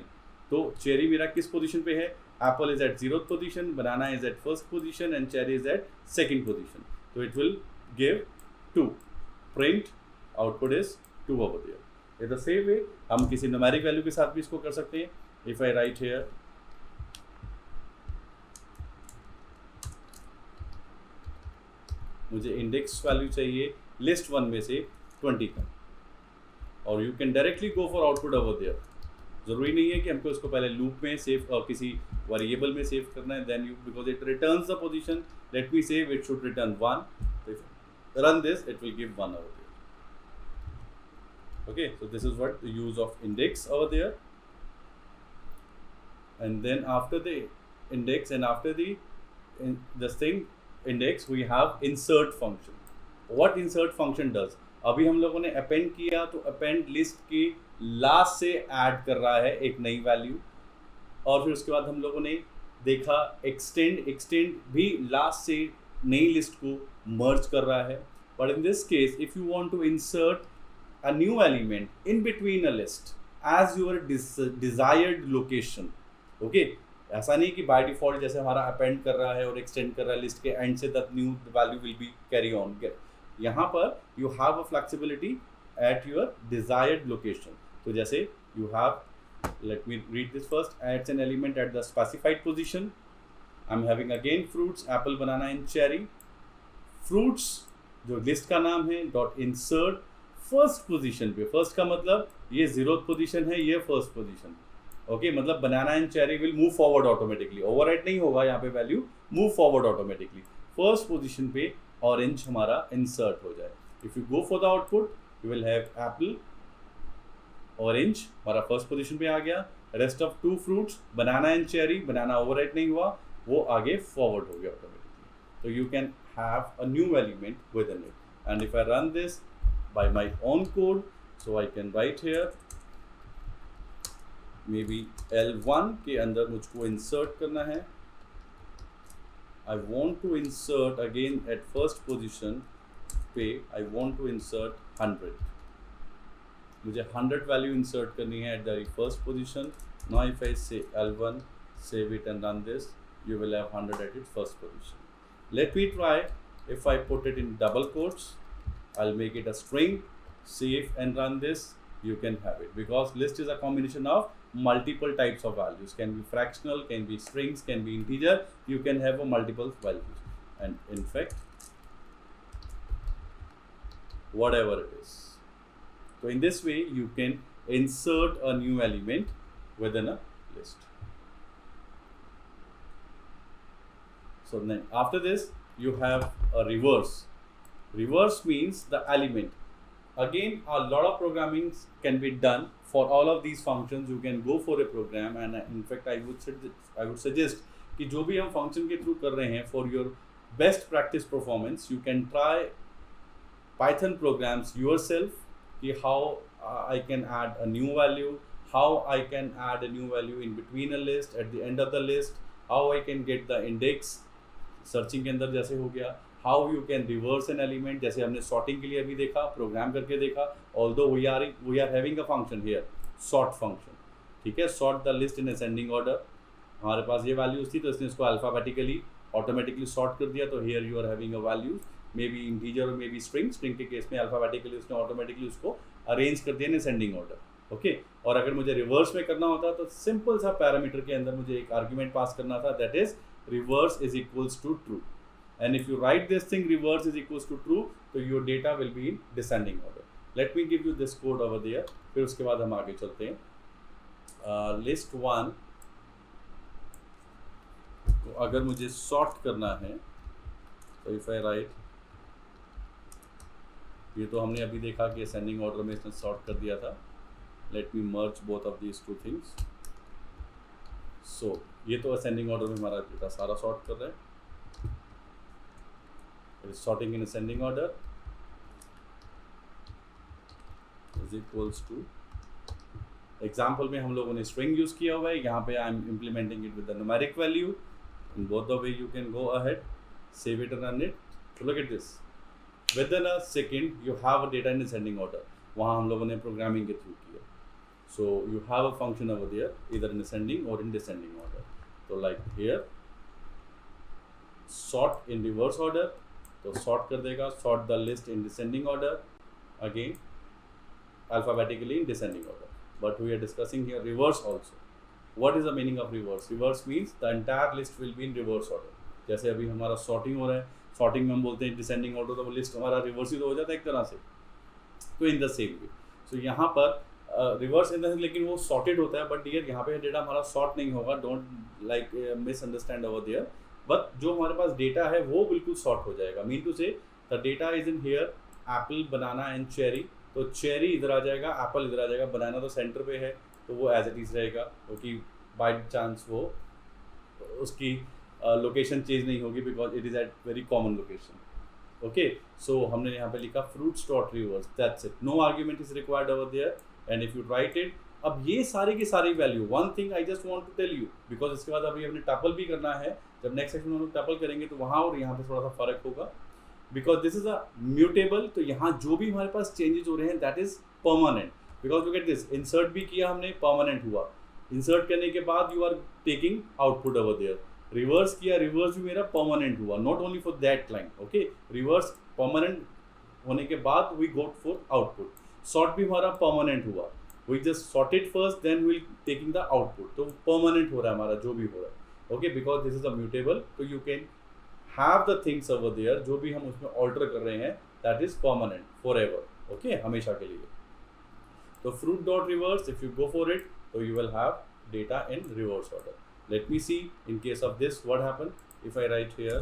तो cherry मेरा किस position पे है? Apple is at 0th position, banana is at first position and cherry is at second position. So it will give 2. Print output is 2 over there. In the same वे हम किसी numeric value के साथ भी इसको कर सकते हैं. इफ आई राइट हियर मुझे इंडेक्स वैल्यू चाहिए लिस्ट 1 में से 20 का, और you can directly go for output over there. जरूरी नहीं है कि हमको इसको पहले लूप में सेव और किसी वेरिएबल में सेव करना है. Then you because it returns the position, let me save it should return 1. Run this, it will give 1 over there. Okay, so this is what the use of index over there. And then after the index and after this thing index, we have insert function. What insert function does? अभी हम लोगों ने append किया तो append list की last से add कर रहा है एक नई वैल्यू, और फिर उसके बाद हम लोगों ने देखा extend भी लास्ट से नई लिस्ट को मर्ज कर रहा है. But in this case if you want to insert a new element in between a list as your desired location. Okay, ऐसा नहीं कि बाय डिफॉल्ट जैसे हमारा अपेंड कर रहा है और एक्सटेंड कर रहा है लिस्ट के and say that new value will be carry on. यहाँ पर you have a flexibility at your desired location. तो जैसे you have, let me read this first, adds an element at the specified position. I'm having again fruits, apple, banana and cherry. Fruits जो list का नाम है dot insert first position पे. First का मतलब ये 0th पोजीशन है, ये फर्स्ट पोजीशन. ओके, मतलब banana and cherry will move forward automatically, overwrite नहीं होगा यहाँ पे value, move forward automatically. First position पे ऑरेंज हमारा इंसर्ट हो जाए. If you go for the output you will have apple, orange हमारा फर्स्ट पोजीशन पे आ गया. Rest of 2 fruits banana and cherry, banana overwrite नहीं हुआ, वो आगे फॉरवर्ड हो गया ऑटोमेटिकली. तो you can have a new element within it. And if I run this by my own code, so I can write here maybe L1 के अंदर मुझको insert करना है. I want to insert again at first position पे I want to insert 100. मुझे 100 value insert करनी है at the first position. Now if I say L1, save it and run this, you will have 100 at its first position. Let me try. If I put it in double quotes, I'll make it a string, save and run this, you can have it. Because list is a combination of multiple types of values. Can be fractional, can be strings, can be integer. You can have a multiple values. And in fact, whatever it is. So in this way, you can insert a new element within a list. So then after this you have a reverse. Reverse means the element. Again, a lot of programming can be done for all of these functions. You can go for a program, and in fact I would suggest कि जो भी हम function के through कर रहे हैं for your best practice performance, you can try Python programs yourself. कि how I can add a new value, how I can add a new value in between a list, at the end of the list, how I can get the index. Searching के अंदर जैसे हो गया, how you can reverse an element, जैसे हमने sorting के लिए अभी देखा, प्रोग्राम करके देखा. Although we are having a function here, sort function. ठीक है, sort the list in ascending order. हमारे पास ये वैल्यूज थी तो इसने इसको अल्फाबेटिकली ऑटोमेटिकली सॉर्ट कर दिया. तो here you are having a values, maybe integer और मे बी स्ट्रिंग के केस में अल्फाबेटिकली उसने ऑटोमेटिकली उसको अरेंज कर दिया इन असेंडिंग ऑर्डर. ओके, और अगर मुझे रिवर्स में करना होता तो सिंपल सा पैरामीटर के अंदर मुझे एक आर्ग्यूमेंट पास करना था, that is reverse is equals to true. And if you write this thing reverse is equals to true, so your data will be in descending order. Let me give you this code over there. फिर उसके बाद हम आगे चलते हैं. List 1 तो अगर मुझे sort करना है तो if I write, ये तो हमने अभी देखा कि ascending order में इसने sort कर दिया था. Let me merge both of these two things. So ये तो असेंडिंग ऑर्डर में हमारा डेटा सारा सॉर्ट कर रहा है. It is sorting in ascending order is equals to, example में हम लोगों ने स्ट्रिंग यूज किया हुआ है, यहाँ पे I am implementing it with the numeric value. In both the way you can go ahead, save it and run it. तो look at this, within a second you have a data in ascending order. वहाँ हम लोगों ने programming के through किया. So you have a function over there either in ascending or in descending order. So like here sort in reverse order, तो sort कर देगा, sort the list in descending order. Again alphabetically in descending order. But we are discussing here reverse also. What is the meaning of reverse? Reverse means the entire list will be in reverse order. जैसे अभी हमारा sorting हो रहा है, sorting में हम बोलते हैं descending order, तो वो list हमारा reverse ही तो हो जाता है एक तरह से. तो in the same way. So यहाँ पर reverse in the sense, लेकिन वो sorted होता है, but dear यहाँ पे डेटा हमारा sort नहीं होगा. Don't like misunderstand over there. But जो हमारे पास डेटा है वो बिल्कुल sort हो जाएगा. Mean to say the data is in here apple, banana and cherry. तो चेरी इधर आ जाएगा, एप्पल इधर आ जाएगा, बनाना तो सेंटर पे है तो वो एज इट इज़ रहेगा, क्योंकि बाय चांस वो उसकी लोकेशन चेंज नहीं होगी because it is at very common location. Okay, so हमने यहाँ पे लिखा fruits dot reverse, that's it. No argument is required over there and if you write it. अब ये सारी की सारी value, one thing I just want to tell you, because इसके बाद अभी हमने टपल भी करना है. जब नेक्स्ट सेक्शन में हम टपल करेंगे तो वहाँ और यहाँ पे थोड़ा सा फर्क होगा, because this is a mutable. तो यहाँ जो भी हमारे पास चेंजेस हो रहे हैं that is permanent, because look at this, insert भी किया हमने, परमानेंट हुआ. इंसर्ट करने के बाद you are taking output over there. Reverse किया, रिवर्स भी मेरा परमानेंट हुआ, not only for that line. Okay, reverse permanent होने के बाद we got for output. Sort भी हमारा परमानेंट हुआ, we just sorted first then we taking the output. तो परमानेंट हो रहा है हमारा जो भी हो रहा है. Okay, because this is a mutable, तो you can have the things over there जो भी हम उसमें alter कर रहे हैं that is permanent forever. Okay, हमेशा के लिए. तो fruit dot reverse, if you go for it, so you will have data in reverse order. Let me see in case of this what happened if I write here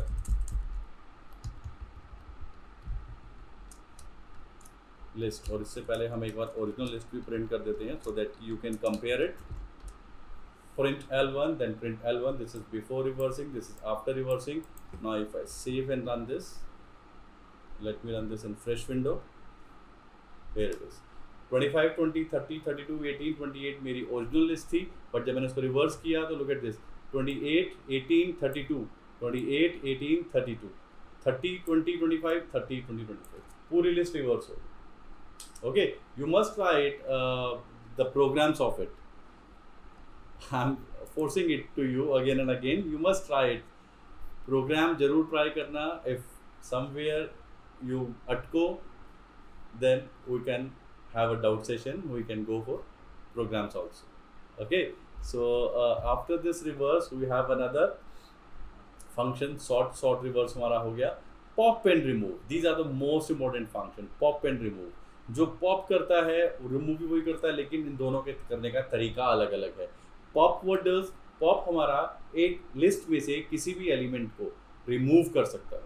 list. और इससे पहले हम एक बार original list भी print कर देते हैं so that you can compare it. Print L1, then print L1. This is before reversing, this is after reversing. Now if I save and run this, let me run this in fresh window. Here it is. 25, 20, 30, 32, 18, 28 मेरी original list थी, but जब मैंने उसको reverse किया तो look at this, 28, 18, 32, 28, 18, 32, 30, 20, 25, 30, 20, 25. पूरी list reverse हो. Okay, you must write the programs of it. I'm forcing it to you again and again. You must try it. Program जरूर try करना. If somewhere you अटको, then we can have a doubt session. We can go for programs also. Okay. So after this reverse, we have another function. Sort reverse हमारा हो गया. Pop and remove. These are the most important function. Pop and remove. जो pop करता है, remove भी वही करता है, लेकिन इन दोनों के करने का तरीका अलग अलग है. Pop what does? पॉप हमारा एक लिस्ट में से किसी भी एलिमेंट को रिमूव कर सकता है.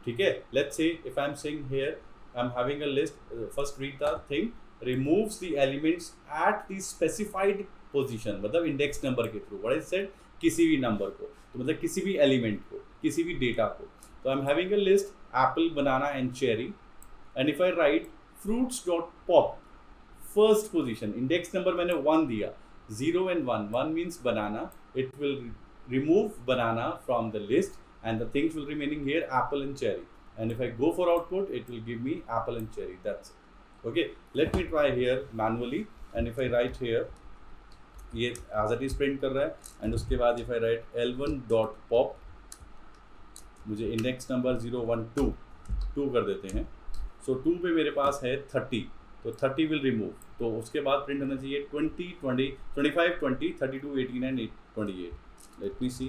ठीक है, let's say if I am saying here I am having a list, first read the thing, removes the elements at the specified position, मतलब इंडेक्स नंबर के थ्रू. What is said? किसी भी नंबर को, तो मतलब किसी भी एलिमेंट को, किसी भी डेटा को. तो आई am having a list Apple, banana and cherry, and if I right fruits dot pop, first position, index number मैंने 1 दिया, 0 and 1. 1 means banana. It will remove banana from the list and the things will remaining here apple and cherry. And if I go for output, it will give me apple and cherry. That's it. Okay. Let me try here manually. And if I write here, ये as it is print कर रहा है. And उसके बाद if I write L1 dot pop, मुझे index number 0, 1, 2 कर देते हैं. So 2 पे मेरे पास है 30. तो 30 will remove. तो उसके बाद प्रिंट होना चाहिए 20, 20, 25, 20, 32, 18 and 28. Let me see,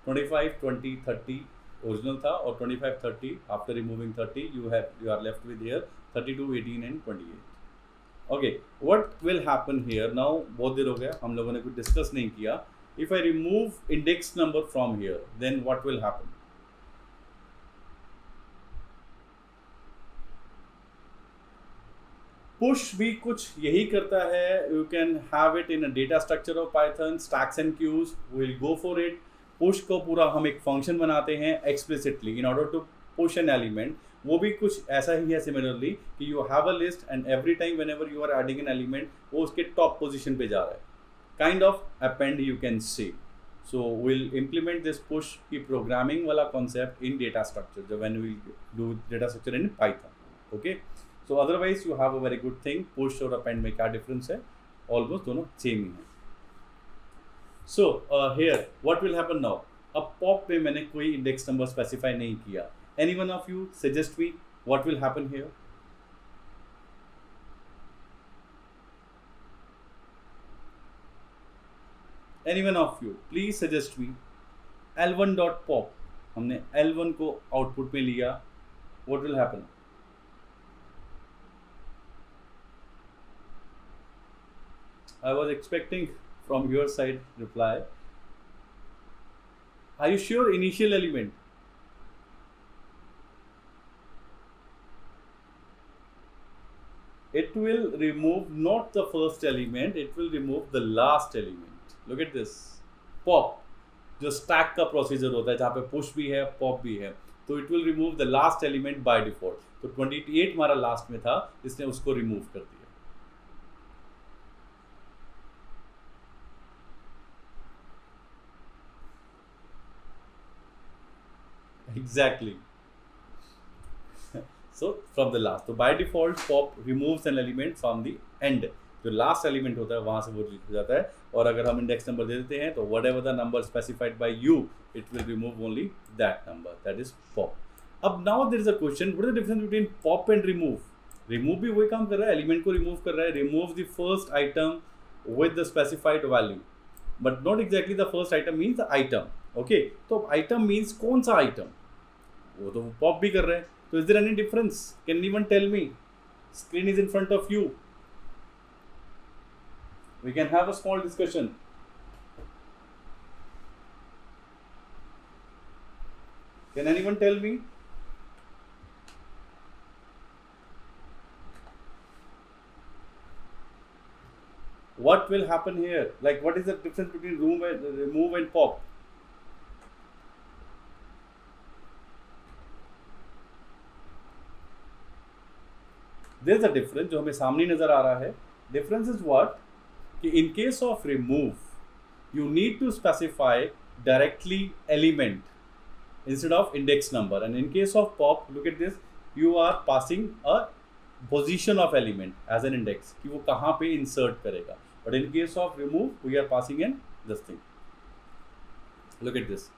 25, 20, 30 original था और 25, 30 after removing 30 you are left with here 32, 18 and 28. Okay, what will happen here now? बहुत देर हो गया, हम लोगों ने कुछ डिस्कस नहीं किया. If I remove index number from here, then what will happen? Push भी कुछ यही करता है. You can have it in a data structure of Python, stacks and queues. We will go for it. Push को पूरा हम एक फंक्शन बनाते हैं explicitly in order to push an element. वो भी कुछ ऐसा ही है सिमिलरली कि you have a list and every time when ever you are adding an element वो उसके टॉप पोजिशन पे जा रहा है. Kind of append you can say. So will implement this push की प्रोग्रामिंग वाला कॉन्सेप्ट इन डेटा स्ट्रक्चर, जो when we do data structure in Python. Okay, so otherwise you have a very good thing. push और append में क्या difference है? almost दोनों same ही है. so here what will happen now? अब pop में मैंने कोई index number specify नहीं किया. any one of you suggest me what will happen here? Anyone of you, please suggest me. L1 dot pop, हमने L1 को output में लिया, what will happen? I was expecting from your side reply. Are you sure initial element? It will remove not the first element, it will remove the last element. Look at this. Pop, जो stack का procedure होता है जहाँ पे push भी है pop भी है, तो it will remove the last element by default. तो 28 हमारा लास्ट में था, इसने उसको रिमूव कर दिया. Exactly. So from the last, तो by default pop removes an element from the end. जो लास्ट एलिमेंट होता है वहां से वो डिलीट हो जाता है. और अगर हम इंडेक्स नंबर दे देते हैं तो whatever the number specified by you, it will remove only that number, that is pop. अब now there is a question, what is the difference between pop and remove? Remove भी वही काम कर रहा है, एलिमेंट को remove कर रहा है, remove the first item with the specified value, but not exactly the first item means the item. Okay, तो आइटम मीन्स कौन सा आइटम, वो तो पॉप भी कर रहे हैं. तो is there any difference? Can anyone tell me? Screen is in front of you. We can have a small discussion. Can anyone tell me? What will happen here? Like, what is the difference between remove and pop? There is a difference जो हमें सामने नजर आ रहा है. Difference is what? In case of remove, you need to specify directly element instead of index number, and in case of pop, look at this, you are passing a position of element as an index कि वो कहाँ पे insert करेगा. But in case of remove, we are passing in this thing. Look at this,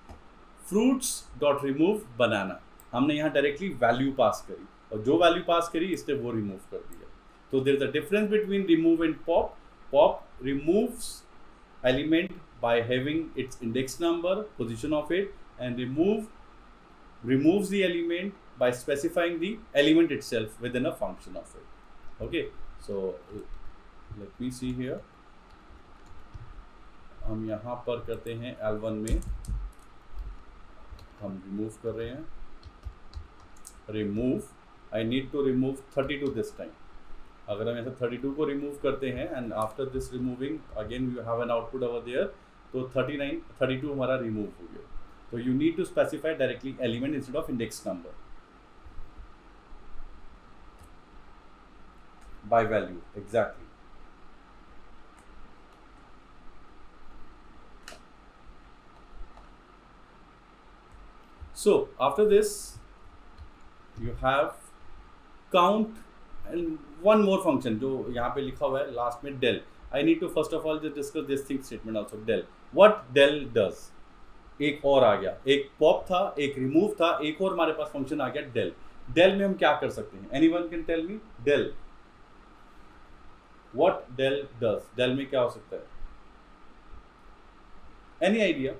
fruits dot remove banana. हमने यहाँ directly value pass करी, और जो value pass करी इसने वो remove कर दिया. So there is a difference between remove and pop. Pop removes element by having its index number, position of it, and removes the element by specifying the element itself within a function of it. Okay, so let me see here. हम यहाँ पर करते हैं L1 में हम remove कर रहे हैं. Remove, I need to remove 32 this time. अगर हम ऐसा 32 को रिमूव करते हैं and after this removing again you have an output over there, तो 32 हमारा रिमूव हो गया. तो you need to specify directly element instead of index number by value. Exactly. So after this you have count and one more function जो यहाँ पे लिखा हुआ है लास्ट में, del. I need to first of all just discuss this thing statement also. del, what del does? एक और आ गया, एक pop था, एक remove था, एक और हमारे पास function आ गया del. del में हम क्या कर सकते हैं? Anyone can tell me? del, what del does? del में क्या हो सकता है? Any idea?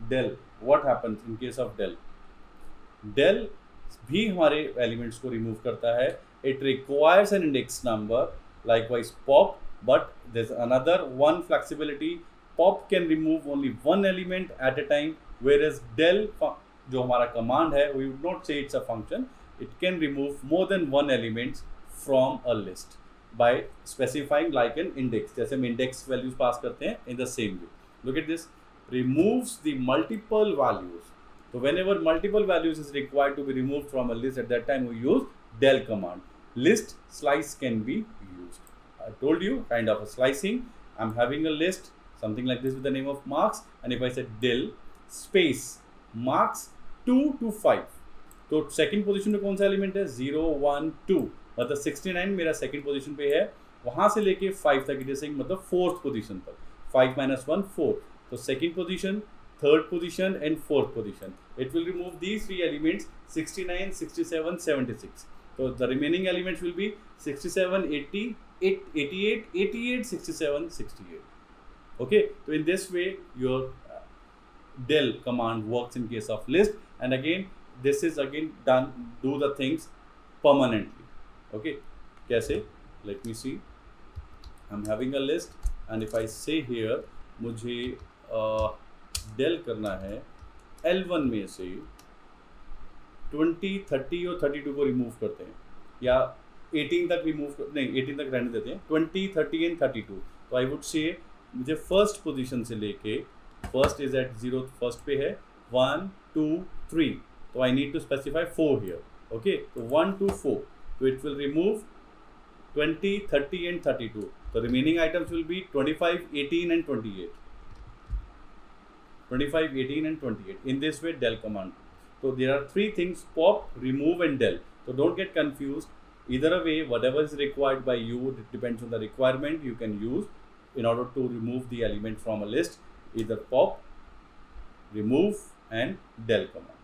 del, what happens in case of del? del भी हमारे एलिमेंट्स को रिमूव करता है. It requires an index number likewise pop, but there is another one flexibility. Pop can remove only one element at a time, whereas del जो हमारा command है, we would not say it's a function, it can remove more than one elements from a list by specifying like an index. जैसे हम index values pass करते हैं in the same way. Look at this, removes the multiple values. So whenever multiple values is required to be removed from a list, at that time we use del command. List slice can be used. I told you kind of a slicing. I'm having a list, something like this with the name of marks, and if I said del space marks 2 to 5, तो second position में कौन सा element है? 0, 1, 2. मतलब 69 मेरा second position पे है, वहाँ से लेके 5 तक इट इज मतलब fourth position तक. 5 minus 1 4. तो second position, third position and fourth position. It will remove these three elements 69, 67, 76. So the remaining elements will be 67, 80, 88, 88, 67, 68. Okay, so in this way your del command works in case of list, and again this is again done, do the things permanently. Okay, kaise? Let me see. I'm having a list and if I say here मुझे del करना है L1 में से 20, 30 और 32 को remove करते हैं, या 18 तक रिमूव नहीं 18 तक रहने देते हैं, 20, 30 एंड 32. तो आई वुड से मुझे फर्स्ट पोजीशन से लेके फर्स्ट इज एट 0, फर्स्ट पे है 1, 2, 3, तो I need to specify 4 here. Okay, तो 1, 2, 4, तो it will remove 20, 30 and 32. The remaining items will be 25, 18 and 28. 25, 18 and 28. In this way, del command. So there are three things: pop, remove and del. So don't get confused. Either way, whatever is required by you, it depends on the requirement you can use in order to remove the element from a list. Either pop, remove and del command.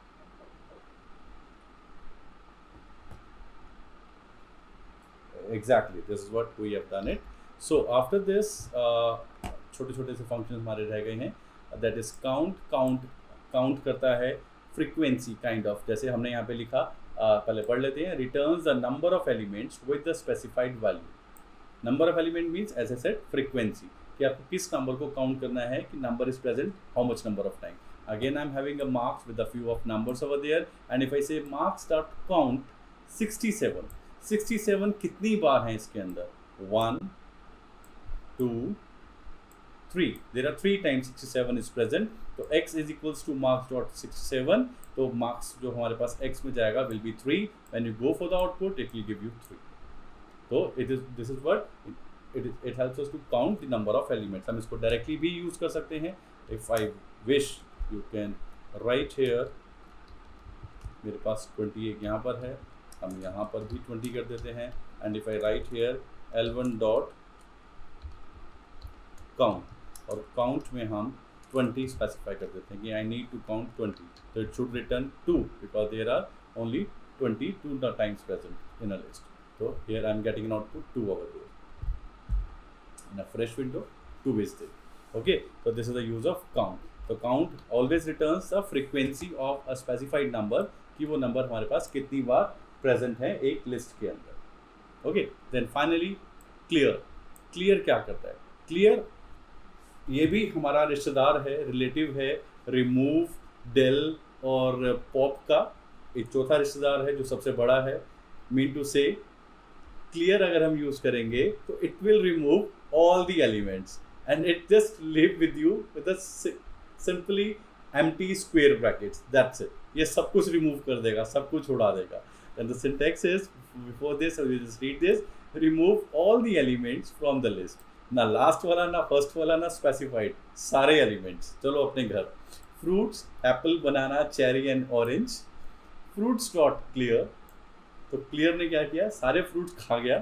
Exactly, this is what we have done it. So after this छोटे छोटे से functions हमारे रह गए हैं. That is count करता है frequency kind of, जैसे हमने यहाँ पे लिखा, पहले पढ़ लेते हैं. Returns the number of elements with the specified value. Number of element means as a set frequency, कि आपको किस नंबर को काउंट करना है, कि number is present how much number of time. Again I am having a marks with a few of numbers over there, and if I say marks dot count 67, 67 कितनी बार हैं इसके अंदर? 1, 2, 3. There are 3 times 67 is present. तो x is equals to marks dot 67. तो marks जो हमारे पास x में जाएगा will be 3. When you go for the output, it will give you 3. तो this is what it helps us to count the number of elements. हम इसको directly भी use कर सकते हैं. If I wish, you can write here. मेरे पास 28 यहाँ पर है, हम यहाँ पर भी 20 कर देते हैं. And if I write here L1 dot count, और काउंट में हम 20 स्पेसिफाई कर देते हैं कि आई नीड टू काउंट 20, तो it should return 2 because there are only 22 the times present in a list. तो here I am getting an output 2 over there in a fresh window 2 is there. Okay, so this is the use of count. तो count always returns the frequency of a specified number, कि वो number हमारे पास कितनी बार present है एक list के अंदर. Okay, then finally clear क्या करता है? क्लियर ये भी हमारा रिश्तेदार है, रिलेटिव है रिमूव, डेल और पॉप का. एक चौथा रिश्तेदार है जो सबसे बड़ा है. मीन टू से क्लियर अगर हम यूज करेंगे तो it will remove all the elements and it just live with you with a simply empty square brackets. That's it. ये सब कुछ रिमूव कर देगा, सब कुछ उड़ा देगा. And the syntax is before this we just read this, remove all the elements from the list. ना लास्ट वाला, ना फर्स्ट वाला, ना स्पेसिफाइड, सारे एलिमेंट्स. चलो अपने घर. Fruits Apple, banana, cherry and orange. Fruits dot clear, तो क्लियर ने क्या किया? सारे फ्रूट्स खा गया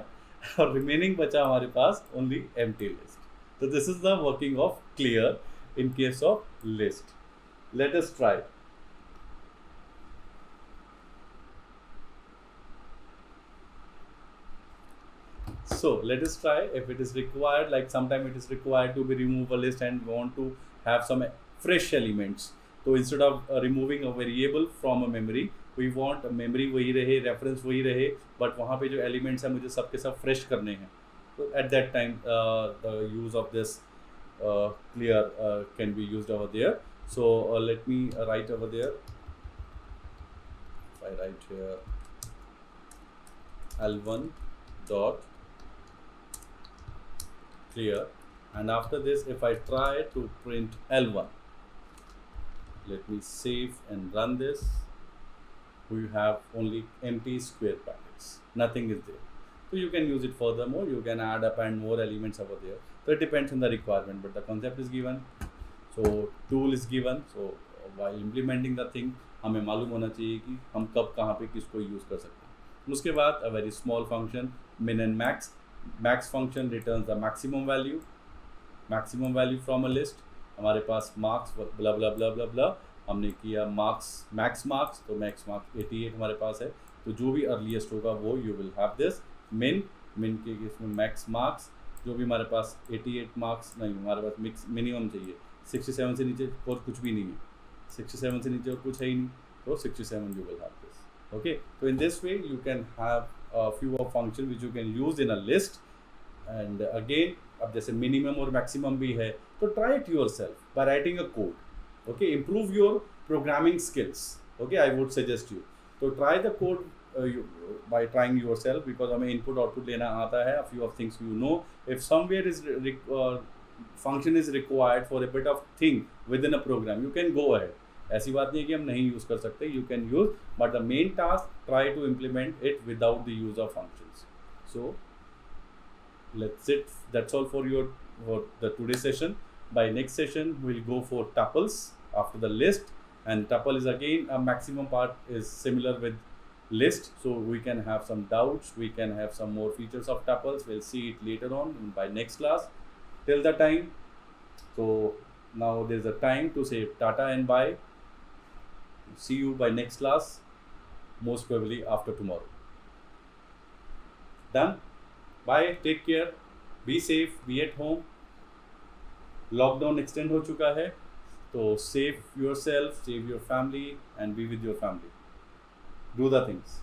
और रिमेनिंग बचा हमारे पास ओनली एम्प्टी लिस्ट. तो this is the working of clear in case of list. Let us try. So let us try. If it is required, like sometime it is required to be remove a list and we want to have some fresh elements. So instead of removing a variable from a memory, we want a memory वही रहे, reference वही रहे, but वहाँ पे जो elements हैं मुझे सबके सब fresh करने हैं. So at that time the use of this clear can be used over there. So let me write over there. If I write here L1 dot clear, and after this if I try to print L1, let me save and run this, we have only empty square brackets, nothing is there. So you can use it furthermore, you can add up and more elements over there. So it depends on the requirement, but the concept is given, so tool is given. So while implementing the thing हमें मालूम होना चाहिए कि हम कब कहाँ पे किसको यूज़ कर सकते हैं. उसके बाद a very small function min and max. Max function returns the maximum value from a list. हमारे पास marks blah blah blah blah blah, हमने किया marks max marks, तो max marks 88 हमारे पास है. तो जो भी अर्लीस्ट होगा वो you will have this min के केस में max marks जो भी हमारे पास 88 मार्क्स नहीं, हमारे पास मिक्स मिनिमम चाहिए 67 से नीचे और कुछ भी नहीं है, 67 से नीचे और कुछ है ही नहीं, तो 67 you will have this. Okay, so in this way you can have a few of function which you can use in a list. And again, अब जैसे मिनिमम और मैक्सिमम भी है, तो try it yourself by writing a code. Okay, improve your programming skills. Okay, I would suggest you to try the code by trying yourself, because हमें input output लेना आता है. A few of things you know. If somewhere is function is required for a bit of thing within a program, you can go ahead. ऐसी बात नहीं है कि हम नहीं यूज़ कर सकते, you can use, but the main task try to implement it without the use of functions. So that's all for the today's session. By next session we'll go for tuples after the list, and tuple is again a maximum part is similar with list, so we can have some doubts, we can have some more features of tuples. We'll see it later on by next class. Till the time, so now there's a time to say tata and bye. See you by next class, most probably after tomorrow. Done. Bye, take care, be safe, be at home. Lockdown extend हो चुका है, तो save yourself, save your family and be with your family. Do the things.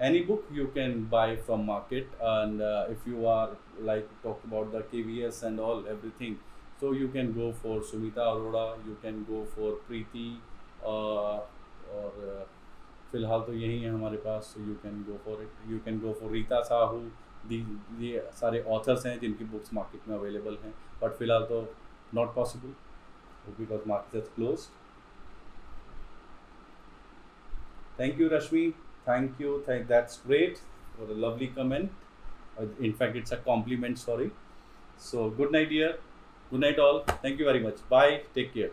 Any book you can buy from market, and if you are like talk about the KVS and all everything, so you can go for Sumita Arora, you can go for Preeti, और फिलहाल तो यही है हमारे पास. You can go for it. You can go for Rita Sahu. ये सारे authors हैं जिनकी बुक्स मार्केट में अवेलेबल हैं, बट फिलहाल तो not possible because market is closed. Thank you Rashmi, thank you, that's great for a lovely comment. In fact, it's a compliment, sorry. So good night, dear. Good night all. Thank you very much. Bye. Take care.